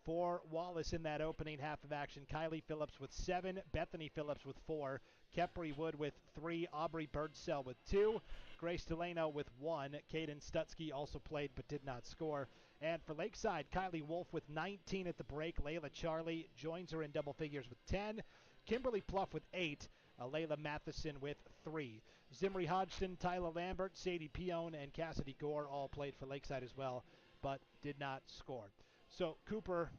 For Wallace in that opening half of action, Kylie Phillips with 7, Bethany Phillips with 4, Kepri Wood with 3, Aubrey Birdsell with 2, Grace Delano with 1, Caden Stutsky also played but did not score. And for Lakeside, Kylie Wolf with 19 at the break, Layla Charlie joins her in double figures with 10, Kimberly Pluff with 8, Layla Matheson with 3. Zimri Hodgson, Tyler Lambert, Sadie Pione, and Cassidy Gore all played for Lakeside as well, but did not score. So, Cooper,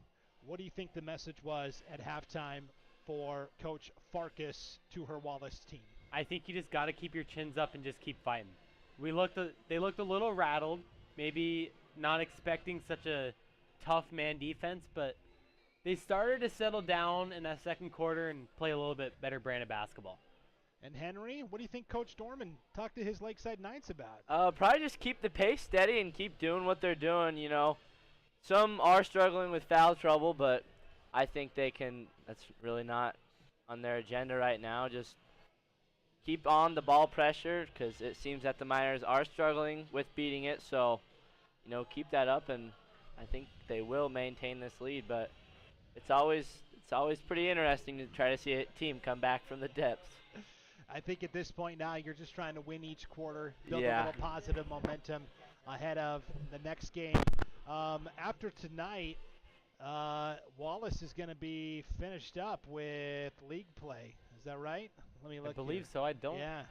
what do you think the message was at halftime for Coach Farkas to her Wallace team? I think you just got to keep your chins up and just keep fighting. They looked a little rattled, maybe not expecting such a tough man defense, but they started to settle down in that second quarter and play a little bit better brand of basketball. And Henry, what do you think Coach Dorman talked to his Lakeside Knights about? Probably just keep the pace steady and keep doing what they're doing, you know. Some are struggling with foul trouble, but I think they can. That's really not on their agenda right now. Just keep on the ball pressure because it seems that the Miners are struggling with beating it. So, you know, keep that up, and I think they will maintain this lead. But it's always pretty interesting to try to see a team come back from the depths. I think at this point now you're just trying to win each quarter, build a Yeah. little positive momentum ahead of the next game. After tonight, Wallace is going to be finished up with league play. Is that right? Let me look. I believe here. so. I don't. Yeah.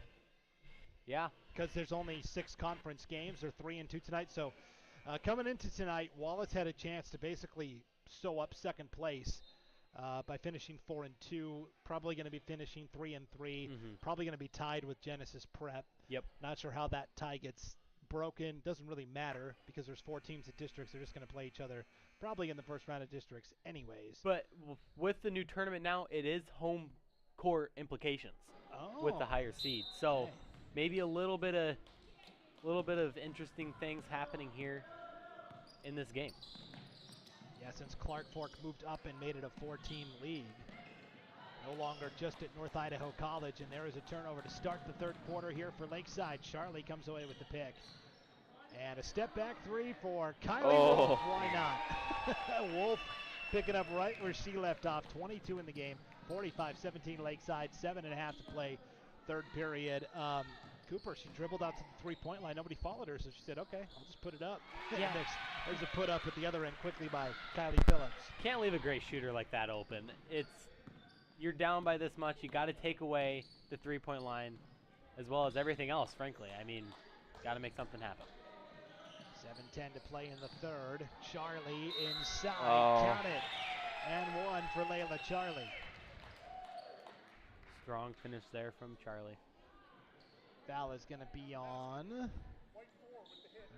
Yeah. Because there's only 6 conference games. They're 3 and 2 tonight. So coming into tonight, Wallace had a chance to basically sew up second place by finishing 4 and 2. Probably going to be finishing 3 and 3. Probably going to be tied with Genesis Prep. Yep. Not sure how that tie gets broken. Doesn't really matter because there's 4 teams at districts. They're just going to play each other probably in the first round of districts anyways. But with the new tournament now, it is home court implications with the higher seed. So okay. maybe a little bit of interesting things happening here in this game. Yeah, since Clark Fork moved up and made it a 4-team league. No longer just at North Idaho College, and there is a turnover to start the third quarter here for Lakeside. Charlie comes away with the pick. And a step back 3 for Kylie Wolf. Why not? Wolf picking up right where she left off. 22 in the game, 45-17 Lakeside, 7.5 to play, third period. Cooper, she dribbled out to the three-point line. Nobody followed her, so she said, okay, I'll just put it up. Yeah. There's a put up at the other end quickly by Kylie Phillips. Can't leave a great shooter like that open. You're down by this much. You got to take away the three-point line as well as everything else, frankly. I mean, got to make something happen. 7:10 to play in the third. Charlie inside. Count it. And 1 for Layla Charlie. Strong finish there from Charlie. Foul is going to be on. They're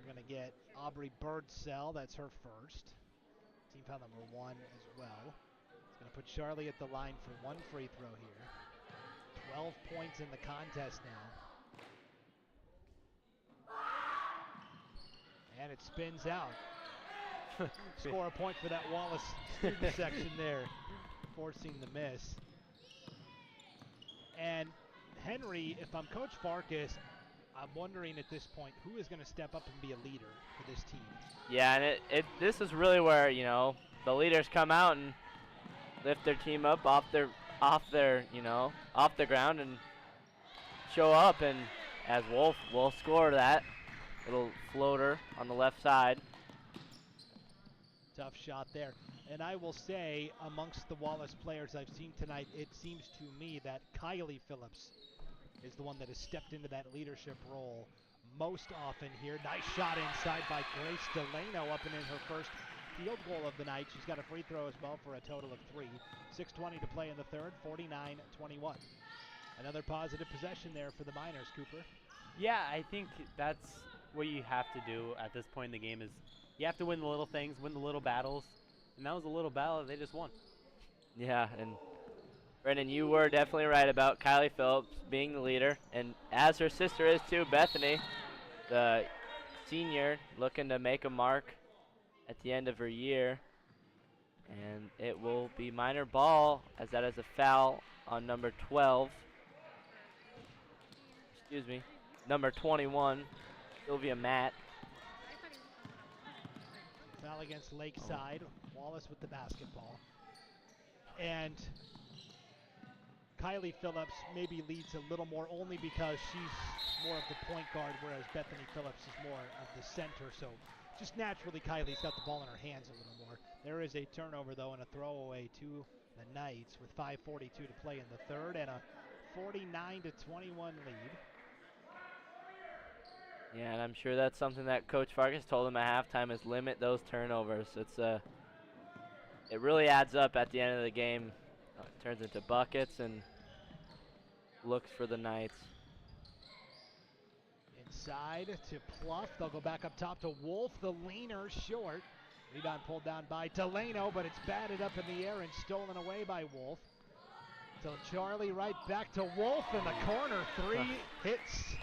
going to get Aubrey Birdsell. That's her first. Team foul number 1 as well. It's going to put Charlie at the line for 1 free throw here. 12 points in the contest now. And it spins out. Score a point for that Wallace student section there, forcing the miss. And Henry, if I'm Coach Farkas, I'm wondering at this point who is going to step up and be a leader for this team. Yeah, and this is really where, you know, the leaders come out and lift their team up off the ground and show up. And as Wolf will score that little floater on the left side. Tough shot there. And I will say, amongst the Wallace players I've seen tonight, it seems to me that Kylie Phillips is the one that has stepped into that leadership role most often here. Nice shot inside by Grace Delano up and in her first field goal of the night. She's got a free throw as well for a total of 3. 6:20 to play in the third, 49-21. Another positive possession there for the Miners, Cooper. Yeah, I think that's what you have to do at this point in the game is you have to win the little things, win the little battles. And that was a little battle that they just won. Yeah, and Brendan, you were definitely right about Kylie Phillips being the leader, and as her sister is too, Bethany, the senior, looking to make a mark at the end of her year. And it will be Miner ball, as that is a foul on number 12. Excuse me, number 21, Sylvia Matt. Foul against Lakeside. Wallace with the basketball. And Kylie Phillips maybe leads a little more only because she's more of the point guard, whereas Bethany Phillips is more of the center. So just naturally, Kylie's got the ball in her hands a little more. There is a turnover, though, and a throwaway to the Knights with 5:42 to play in the third and a 49-21 lead. Yeah, and I'm sure that's something that Coach Farkas told them at halftime is limit those turnovers. It really adds up at the end of the game. It turns into buckets and looks for the Knights. Inside to Pluff. They'll go back up top to Wolf. The leaner short. Rebound pulled down by Delano, but it's batted up in the air and stolen away by Wolf. So Charlie right back to Wolf in the corner. 3 hits.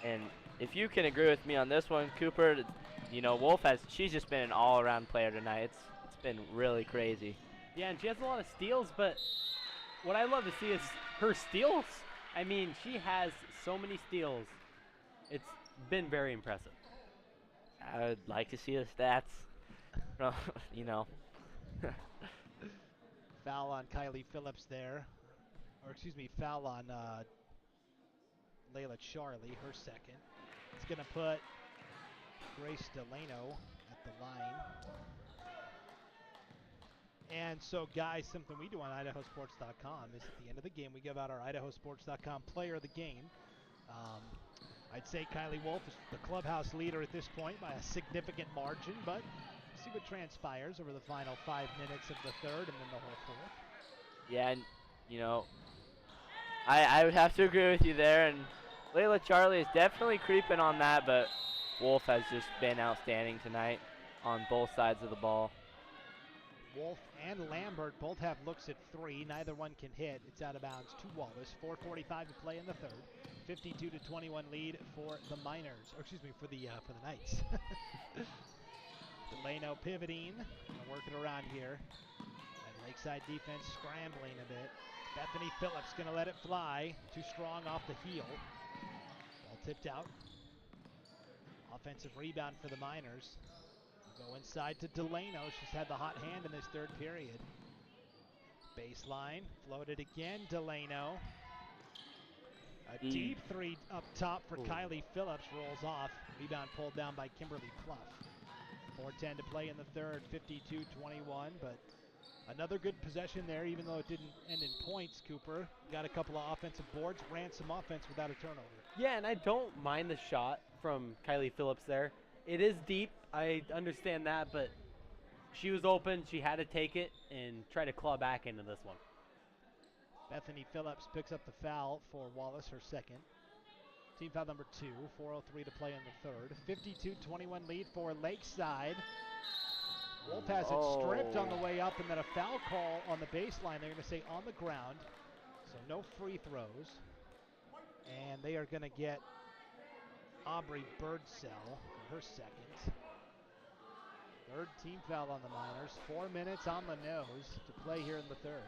And if you can agree with me on this one, Cooper, you know, Wolf she's just been an all-around player tonight. It's been really crazy. Yeah, and she has a lot of steals, but what I love to see is her steals. I mean, she has so many steals. It's been very impressive. I would like to see the stats. You know. Foul on Kylie Phillips there. Or excuse me, foul on Layla Charlie, her second. It's going to put Grace Delano at the line. And so, guys, something we do on IdahoSports.com is at the end of the game, we give out our IdahoSports.com player of the game. I'd say Kylie Wolf is the clubhouse leader at this point by a significant margin, but we'll see what transpires over the final 5 minutes of the third and then the whole fourth. Yeah, and, you know, I would have to agree with you there, and Layla Charlie is definitely creeping on that, but Wolf has just been outstanding tonight on both sides of the ball. Wolf and Lambert both have looks at 3. Neither one can hit. It's out of bounds to Wallace. 4:45 to play in the third. 52-21 lead for the Miners, or excuse me, for the Knights. Delano pivoting, gonna work it around here. And Lakeside defense scrambling a bit. Bethany Phillips gonna let it fly. Too strong off the heel. Ball tipped out. Offensive rebound for the Miners. Go inside to Delano. She's had the hot hand in this third period. Baseline, floated again, Delano. A deep 3 up top for Kylie Phillips, rolls off. Rebound pulled down by Kimberly Pluff. 4:10 to play in the third, 52-21, but another good possession there, even though it didn't end in points, Cooper. Got a couple of offensive boards, ran some offense without a turnover. Yeah, and I don't mind the shot from Kylie Phillips there. It is deep, I understand that, but she was open, she had to take it and try to claw back into this one. Bethany Phillips picks up the foul for Wallace, her second. Team foul number 2, 4:03 to play in the third. 52-21 lead for Lakeside. Wolf has it stripped on the way up, and then a foul call on the baseline. They're going to say on the ground, so no free throws. And they are going to get Aubrey Birdsell for her second. Third team foul on the Miners. 4 minutes on the nose to play here in the third.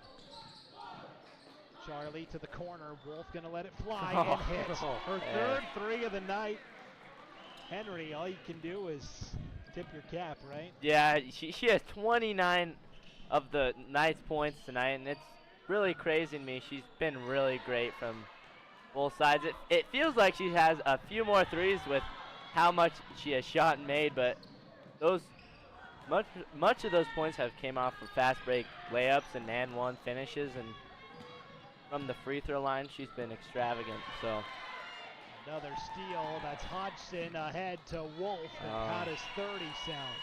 Charlie to the corner. Wolf going to let it fly and hit. Her third 3 of the night. Henry, all you can do is tip your cap, right? Yeah, she has 29 of the Knights' points tonight, and it's really crazy to me. She's been really great from both sides. It feels like she has a few more threes with how much she has shot and made, but those much of those points have came off of fast break layups and one finishes, and from the free throw line she's been extravagant. So Another steal. That's Hodgson ahead to Wolf. And how does 30 sound?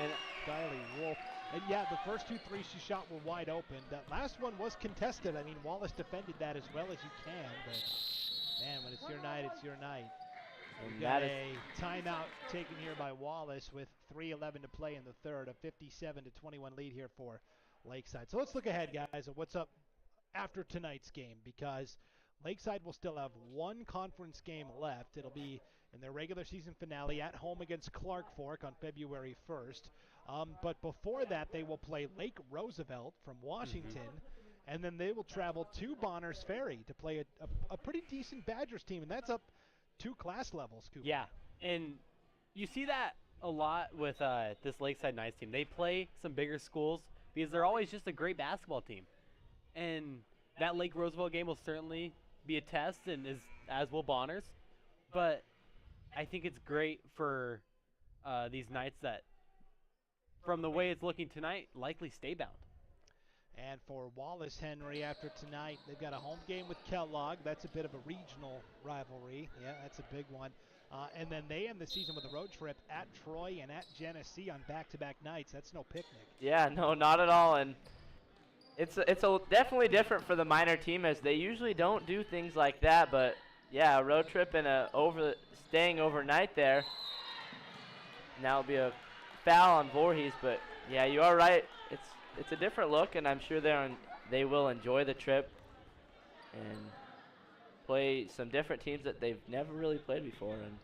And Kylie Wolf. And yeah, the first 2 threes she shot were wide open. That last one was contested. I mean, Wallace defended that as well as you can. But, man, when it's your night, it's your night. We've got a timeout taken here by Wallace with 3:11 to play in the third. A 57-21 lead here for Lakeside. So let's look ahead, guys, at what's up after tonight's game, because Lakeside will still have one conference game left. It'll be in their regular season finale at home against Clark Fork on February 1st. But before that, they will play Lake Roosevelt from Washington, and then they will travel to Bonners Ferry to play a pretty decent Badgers team, and that's up 2 class levels, Cooper. yeah, and you see that a lot with this Lakeside Knights team. They play some bigger schools because they're always just a great basketball team. And that Lake Roosevelt game will certainly be a test, and as will Bonners. But I think it's great for these Knights that, from the way it's looking tonight, likely stay bound. And for Wallace, Henry, after tonight, they've got a home game with Kellogg. That's a bit of a regional rivalry. Yeah, that's a big one. And then they end the season with a road trip at Troy and at Genesee on back-to-back nights. That's no picnic. Yeah, no, not at all. And it's definitely different for the minor team, as they usually don't do things like that. But yeah, a road trip and staying overnight there. Now it'll be a foul on Voorhees, but yeah, you are right. It's a different look, and I'm sure they will enjoy the trip and play some different teams that they've never really played before, and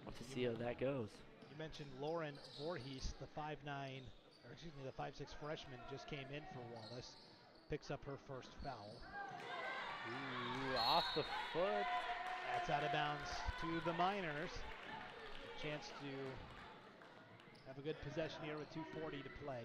want to see how that goes. You mentioned Lauren Voorhees, the 5'6" freshman, just came in for Wallace. Picks up her first foul. Ooh, off the foot. That's out of bounds to the Miners. Chance to have a good possession here with 2:40 to play.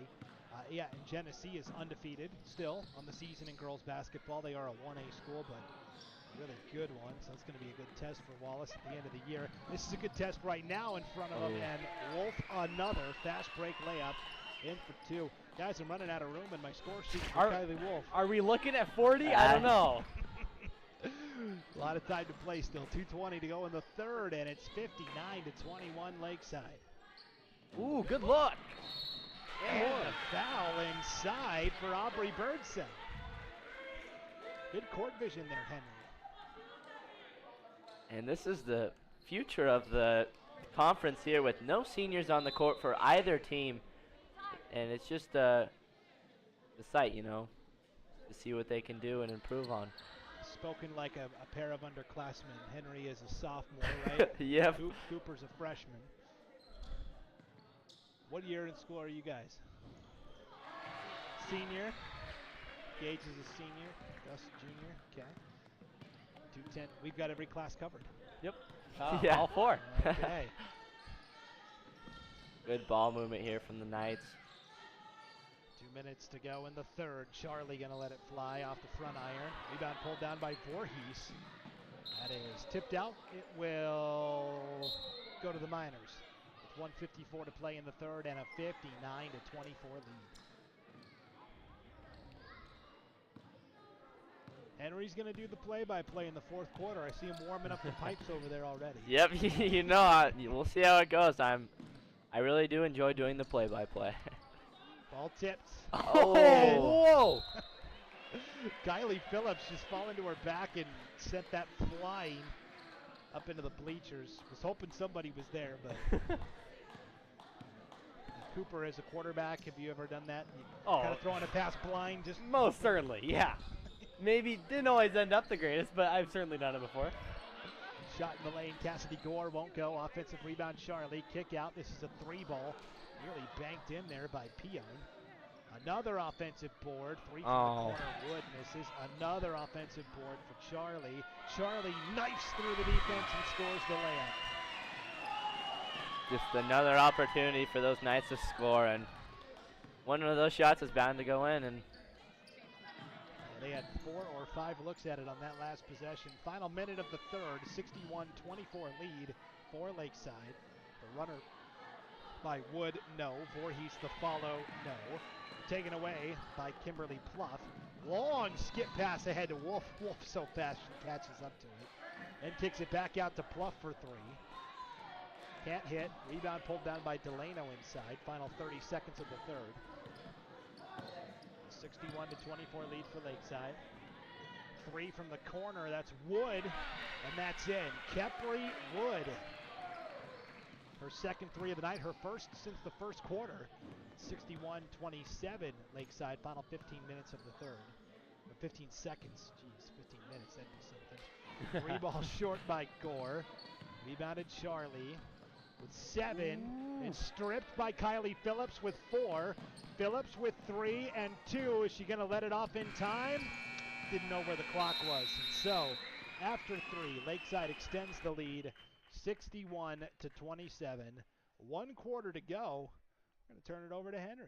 Yeah, and Genesee is undefeated still on the season in girls basketball. They are a 1A school, but a really good one, so it's going to be a good test for Wallace at the end of the year. This is a good test right now in front of them, and Wolf another fast break layup in for 2. Guys, I'm running out of room in my score sheet for Kylie Wolf. Are we looking at 40? I don't know. A lot of time to play still. 2:20 to go in the third, and it's 59-21 Lakeside. Ooh, good look. And a foul inside for Aubrey Birdson. Good court vision there, Henry. And this is the future of the conference here, with no seniors on the court for either team. And it's just the sight, you know, to see what they can do and improve on. Spoken like a pair of underclassmen. Henry is a sophomore, right? Yep. Cooper's a freshman. What year in school are you guys? Senior. Gage is a senior. Gus junior. Okay. 210. We've got every class covered. Yep. Yeah. All 4. Okay. Good ball movement here from the Knights. 2 minutes to go in the third. Charlie going to let it fly off the front iron. Rebound pulled down by Voorhees. That is tipped out. It will go to the Miners. 1:54 to play in the third and a 59-24 lead. Henry's going to do the play-by-play in the fourth quarter. I see him warming up the pipes over there already. Yep, you know, we'll see how it goes. I really do enjoy doing the play-by-play. Ball tipped. Oh, whoa! Kylie Phillips just fell into her back and sent that flying up into the bleachers. Was hoping somebody was there, but Cooper as a quarterback, have you ever done that? Kind of throwing a pass blind, just most certainly, yeah. Maybe didn't always end up the greatest, but I've certainly done it before. Shot in the lane. Cassidy Gore won't go. Offensive rebound, Charlie. Kick out. This is a 3 ball. Nearly banked in there by Pion. Another offensive board. 3 from the corner. Wood misses. Another offensive board for Charlie. Charlie knifes through the defense and scores the layup. just another opportunity for those Knights to score, and one of those shots is bound to go in. And they had 4 or 5 looks at it on that last possession. Final minute of the third, 61-24 lead for Lakeside. The runner by Wood, no. Voorhees the follow, no. Taken away by Kimberly Pluff. Long skip pass ahead to Wolf. Wolf so fast she catches up to it. Then kicks it back out to Pluff for three. Can't hit. Rebound pulled down by Delano inside. Final 30 seconds of the third. 61-24 lead for Lakeside. Three from the corner. That's Wood, and that's in. Kepri Wood. Her second three of the night. Her first since the first quarter. 61-27 Lakeside. Final 15 minutes of the third. Or 15 seconds. Jeez, 15 minutes. That'd be something. Three balls short by Gore. Rebounded Charlie with 7. And stripped by Kylie Phillips with 4. Phillips with 3 and 2. Is she going to let it off in time? Didn't know where the clock was. And so, after 3, Lakeside extends the lead 61-27. 1 quarter to go. We're going to turn it over to Henry.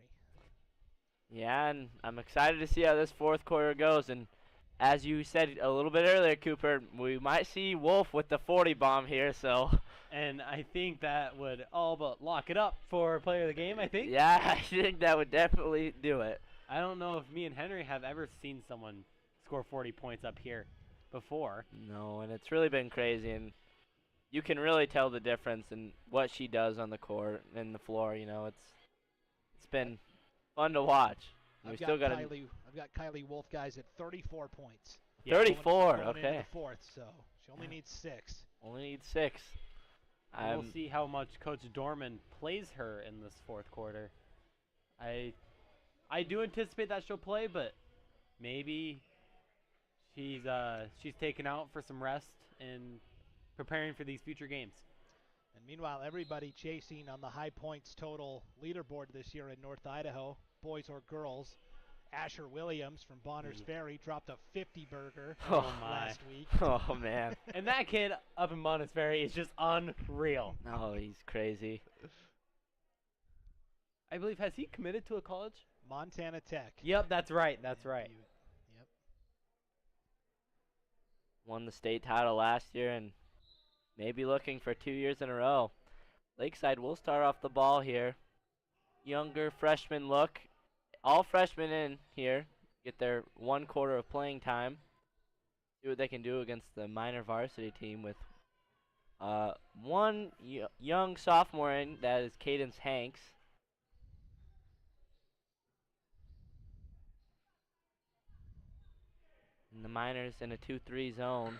Yeah, and I'm excited to see how this fourth quarter goes. And as you said a little bit earlier, Cooper, we might see Wolf with the 40 bomb here, so. And I think that would all but lock it up for player of the game, I think. Yeah, I think that would definitely do it. I don't know if me and Henry have ever seen someone score 40 points up here before. No, and it's really been crazy, and you can really tell the difference in what she does on the court and the floor. You know, it's been fun to watch. I've got Kylie Wolf, guys, at 34 points. Yeah, 34, going okay. Into the fourth, so she only needs 6. Only needs 6. We'll see how much Coach Dorman plays her in this fourth quarter. I do anticipate that she'll play, but maybe she's taken out for some rest and preparing for these future games. And meanwhile, everybody chasing on the high points total leaderboard this year in North Idaho, boys or girls. Asher Williams from Bonners Ferry dropped a 50 burger last week. Oh, man. And that kid up in Bonners Ferry is just unreal. Oh, he's crazy. I believe, has he committed to a college? Montana Tech. Yep, that's right. That's right. Yep. Won the state title last year and maybe looking for 2 years in a row. Lakeside will start off the ball here. Younger freshman look. All freshmen in here get their 1 quarter of playing time. See what they can do against the minor varsity team with one young sophomore in, that is Cadence Hanks. And the minors in a 2-3 zone.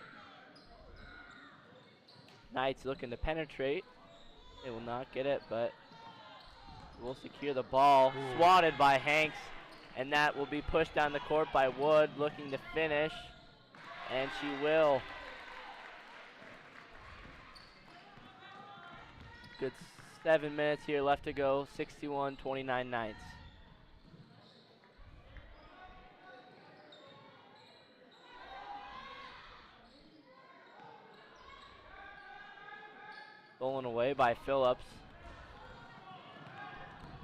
Knights looking to penetrate. They will not get it, but will secure the ball. Swatted by Hanks, and that will be pushed down the court by Wood, looking to finish, and she will. Good 7 minutes here left to go. 61-29 Knights. Stolen away by Phillips.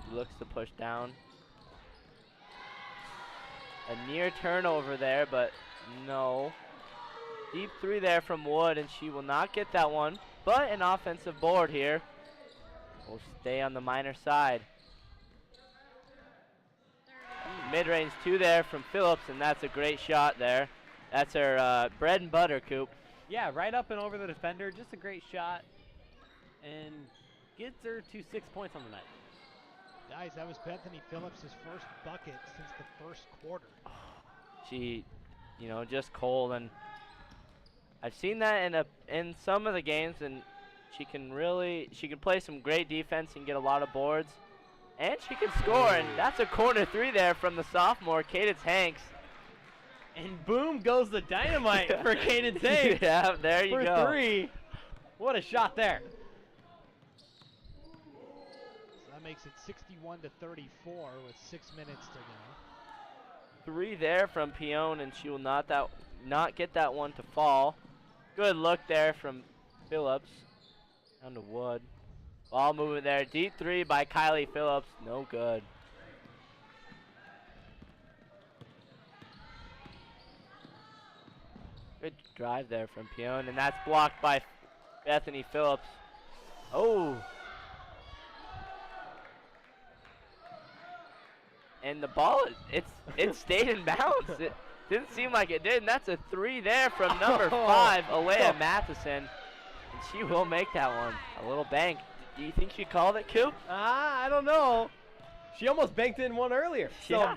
He looks to push down. A near turnover there, but no. Deep 3 there from Wood, and she will not get that one. But an offensive board here. Will stay on the minor side. Mid-range 2 there from Phillips, and that's a great shot there. That's her bread and butter, Coop. Yeah, right up and over the defender. Just a great shot. And gets her to 6 points on the night. Guys, that was Bethany Phillips' first bucket since the first quarter. She, just cold, and I've seen that in some of the games, and she can play some great defense and get a lot of boards, and she can score, and that's a corner 3 there from the sophomore Cadence Hanks. And boom goes the dynamite for Cadence Hanks. Yeah, there you go. For 3. What a shot there. That makes it 61-34 with 6 minutes to go. 3 there from Pion, and she will not get that one to fall. Good look there from Phillips. Down to Wood. Ball movement there. Deep 3 by Kylie Phillips. No good. Good drive there from Pion, and that's blocked by Bethany Phillips. Oh. And the ball, it stayed in bounds. Didn't seem like it did, and that's a 3 there from number 5, Alea Matheson. And she will make that one. A little bank. Do you think she called it, Coop? I don't know. She almost banked in one earlier. So Yeah.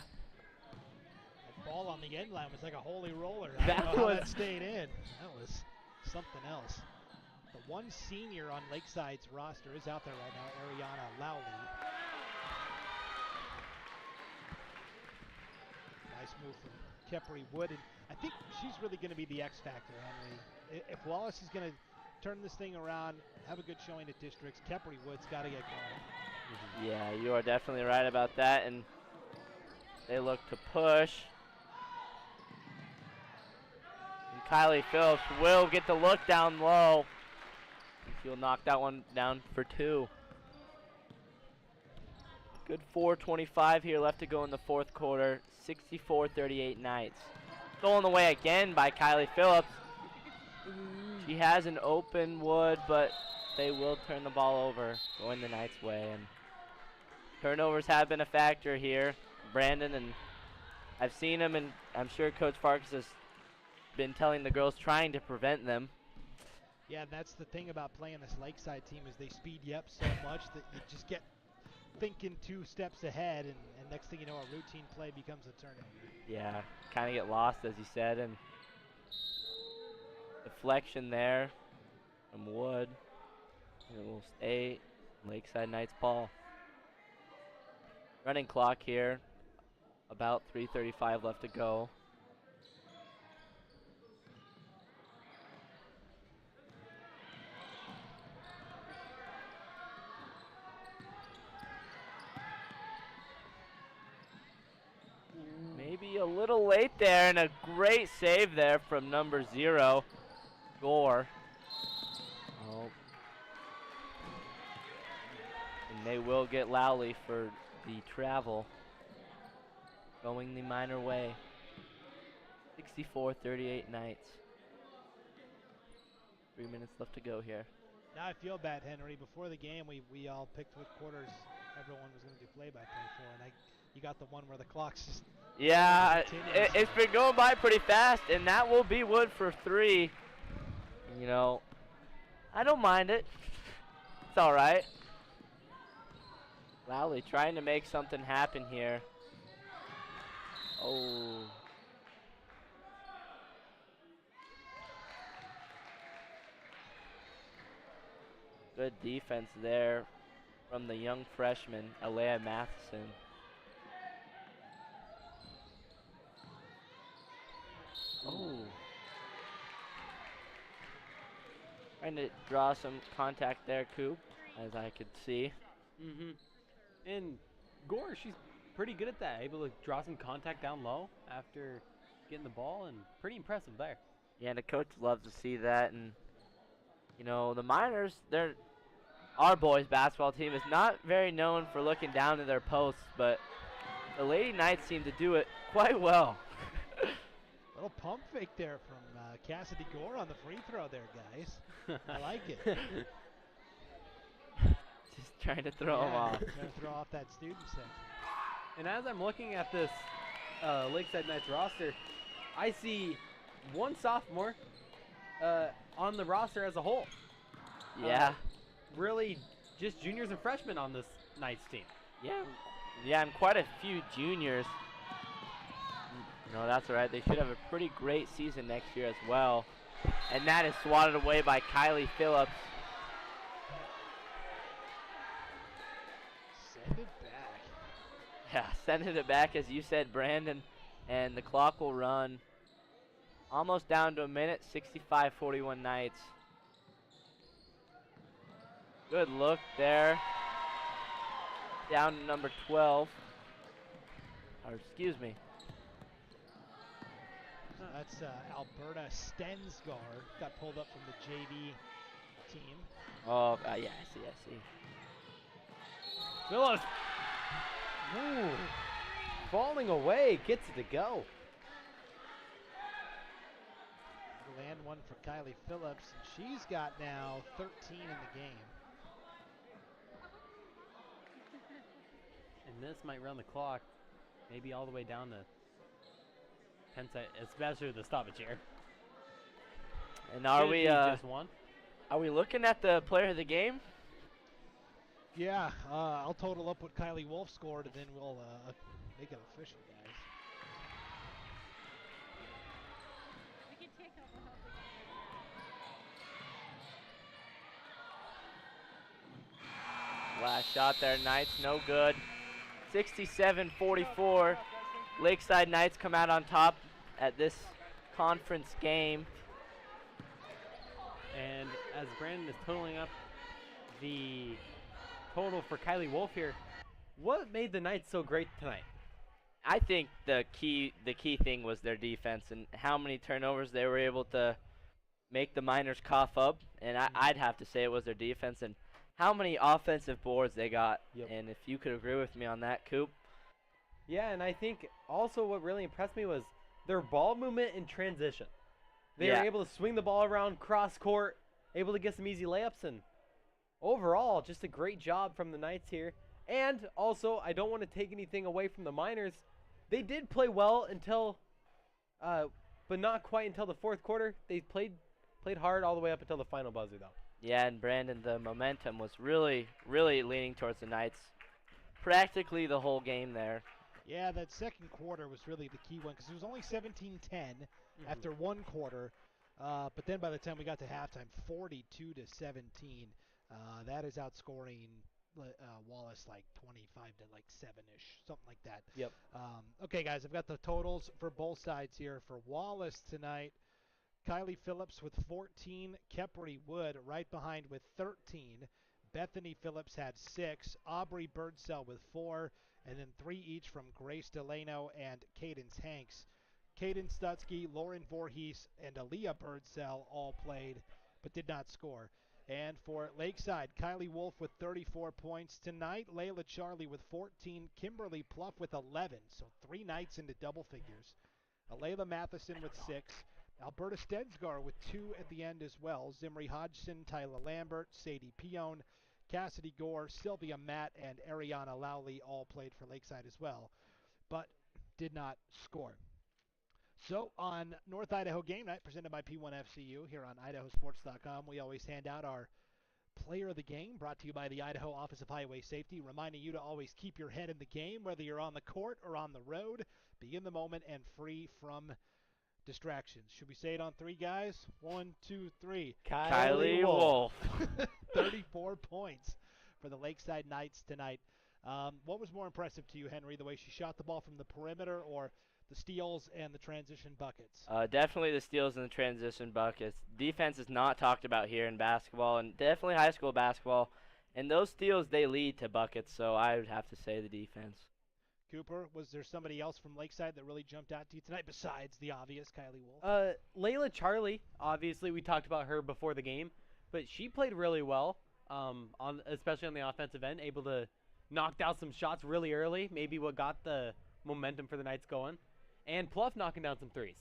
That ball on the end line was like a holy roller. That I don't know how was- that stayed in. That was something else. The one senior on Lakeside's roster is out there right now, Ariana Lowley. Nice move from Kepri Wood, and I think she's really going to be the X factor, Henry. If Wallace is going to turn this thing around, have a good showing at districts, Kepri Wood's got to get going. Yeah, you are definitely right about that, and they look to push. And Kylie Phillips will get the look down low. She'll knock that one down for 2. Good 4:25 here left to go in the fourth quarter. 64-38 Knights. Stolen away again by Kylie Phillips. She has an open Wood, but they will turn the ball over, going the Knights' way. And turnovers have been a factor here, Brandon, and I've seen them, and I'm sure Coach Farkas has been telling the girls, trying to prevent them. Yeah, and that's the thing about playing this Lakeside team is they speed you up so much that you just get thinking 2 steps ahead, and next thing you know, a routine play becomes a turnover. Yeah, kind of get lost, as you said, and deflection there from Wood. And it will stay Lakeside Knights ball. Running clock here, about 3:35 left to go. Maybe a little late there, and a great save there from number 0, Gore. Oh. And they will get Lowley for the travel, going the minor way. 64-38 Knights. 3 minutes left to go here. Now I feel bad, Henry. Before the game, we all picked what quarters everyone was going to do play-by-play for, and you got the one where the clock's just... Yeah, continues. it's been going by pretty fast, and that will be Wood for 3. You know, I don't mind it. It's all right. Lowley trying to make something happen here. Oh. Good defense there from the young freshman, Alea Matheson. Oh. Trying to draw some contact there, Coop, as I could see. And Gore, she's pretty good at that, able to draw some contact down low after getting the ball, and pretty impressive there. Yeah, and the coach loves to see that. And, you know, the Miners, our boys basketball team is not very known for looking down to their posts, but the Lady Knights seem to do it quite well. Little pump fake there from Cassidy Gore on the free throw there, guys. I like it. Just trying to throw them off. Trying to throw off that student section. And as I'm looking at this Lakeside Knights roster, I see one sophomore on the roster as a whole. Yeah. Really just juniors and freshmen on this Knights team. Yeah, and quite a few juniors. No, that's all right. They should have a pretty great season next year as well. And that is swatted away by Kylie Phillips. Send it back. Yeah, sending it back, as you said, Brandon. And the clock will run almost down to a minute, 65-41 Knights. Good look there. Down to number 12. Or, excuse me. That's Alberta Stensgaard. Got pulled up from the JV team. Oh, yeah, I see. Phillips. Ooh. Falling away, gets it to go. Land one for Kylie Phillips, and she's got now 13 in the game. And this might run the clock maybe all the way down to Hence, especially the stoppage here. And are Should we be just one? are we looking at the player of the game? Yeah, I'll total up what Kylie Wolf scored, and then we'll make it official, guys. Last shot there, Knights, no good. 67-44. Lakeside Knights come out on top at this conference game. And as Brandon is totaling up the total for Kylie Wolf here, what made the Knights so great tonight? I think the key thing was their defense and how many turnovers they were able to make the Miners cough up. And I'd have to say it was their defense and how many offensive boards they got. Yep. And if you could agree with me on that, Coop. Yeah, and I think also what really impressed me was their ball movement in transition. They Yeah. were able to swing the ball around cross court, able to get some easy layups, and overall, just a great job from the Knights here. And also, I don't want to take anything away from the Miners. They did play well until, but not quite until the fourth quarter. They played hard all the way up until the final buzzer, though. Yeah, and Brandon, the momentum was really, really leaning towards the Knights practically the whole game there. Yeah, that second quarter was really the key one because it was only 17-10 after one quarter. But then by the time we got to halftime, 42-17. That is outscoring Wallace like 25 to like 7-ish, something like that. Yep. Okay, guys, I've got the totals for both sides here. For Wallace tonight, Kylie Phillips with 14, Kepri Wood right behind with 13. Bethany Phillips had 6, Aubrey Birdsell with 4, and then 3 each from Grace Delano and Cadence Hanks. Caden Stutzky, Lauren Voorhees, and Aaliyah Birdsell all played but did not score. And for Lakeside, Kylie Wolf with 34 points tonight, Layla Charlie with 14, Kimberly Pluff with 11, so 3 Knights into double figures. Alayla Matheson with 6, Alberta Stensgar with 2 at the end as well, Zimri Hodgson, Tyler Lambert, Sadie Pion, Cassidy Gore, Sylvia Matt, and Ariana Lowley all played for Lakeside as well, but did not score. So on North Idaho Game Night, presented by P1FCU here on idahosports.com, we always hand out our Player of the Game, brought to you by the Idaho Office of Highway Safety, reminding you to always keep your head in the game, whether you're on the court or on the road. Be in the moment and free from distractions. Should we say it on 3, guys? 1, 2, 3. Kylie Wolf. 34 points for the Lakeside Knights tonight. What was more impressive to you, Henry, the way she shot the ball from the perimeter or the steals and the transition buckets? Definitely the steals and the transition buckets. Defense is not talked about here in basketball, and definitely high school basketball. And those steals, they lead to buckets, so I would have to say the defense. Cooper, was there somebody else from Lakeside that really jumped out to you tonight besides the obvious Kylie Wolf? Layla Charlie, obviously we talked about her before the game, but she played really well, especially on the offensive end, able to knock down some shots really early, maybe what got the momentum for the Knights going. And Pluff knocking down some threes.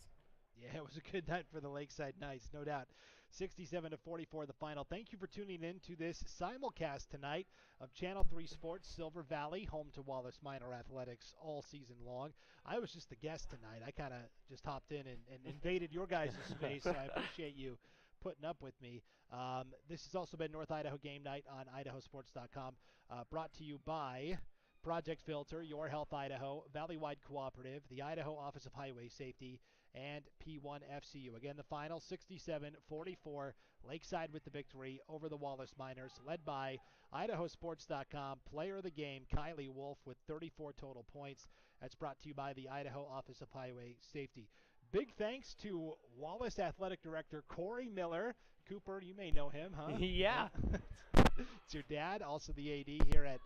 Yeah, it was a good night for the Lakeside Knights, no doubt. 67-44 the final. Thank you for tuning in to this simulcast tonight of Channel 3 Sports Silver Valley, home to Wallace Minor Athletics all season long. I was just the guest tonight. I kind of just hopped in and invaded your guys' space, so I appreciate you putting up with me. This has also been North Idaho Game Night on idahosports.com, brought to you by Project Filter, Your Health Idaho, Valleywide Cooperative, the Idaho Office of Highway Safety, and P1FCU. Again, the final 67-44, Lakeside with the victory over the Wallace Miners, led by idahosports.com. Player of the game, Kylie Wolf with 34 total points. That's brought to you by the Idaho Office of Highway Safety. Big thanks to Wallace Athletic Director Corey Miller. Cooper, you may know him, huh? Yeah. It's your dad, also the AD here at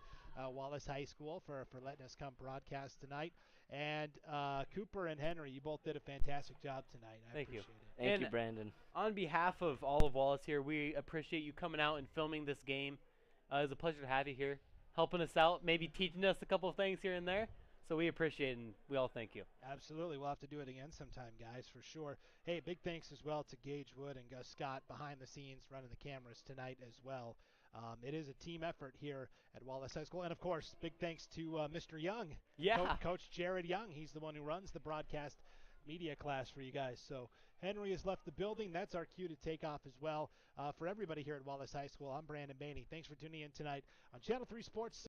Wallace High School for letting us come broadcast tonight. And Cooper and Henry, you both did a fantastic job tonight. I Thank you. appreciate it. Thank And you, Brandon. On behalf of all of Wallace here, we appreciate you coming out and filming this game. It was a pleasure to have you here, helping us out, maybe teaching us a couple of things here and there. So we appreciate it, and we all thank you. Absolutely. We'll have to do it again sometime, guys, for sure. Hey, big thanks as well to Gage Wood and Gus Scott behind the scenes running the cameras tonight as well. It is a team effort here at Wallace High School. And, of course, big thanks to Mr. Young. Yeah. Coach Jared Young. He's the one who runs the broadcast media class for you guys. So Henry has left the building. That's our cue to take off as well. For everybody here at Wallace High School, I'm Brandon Bainey. Thanks for tuning in tonight on Channel 3 Sports.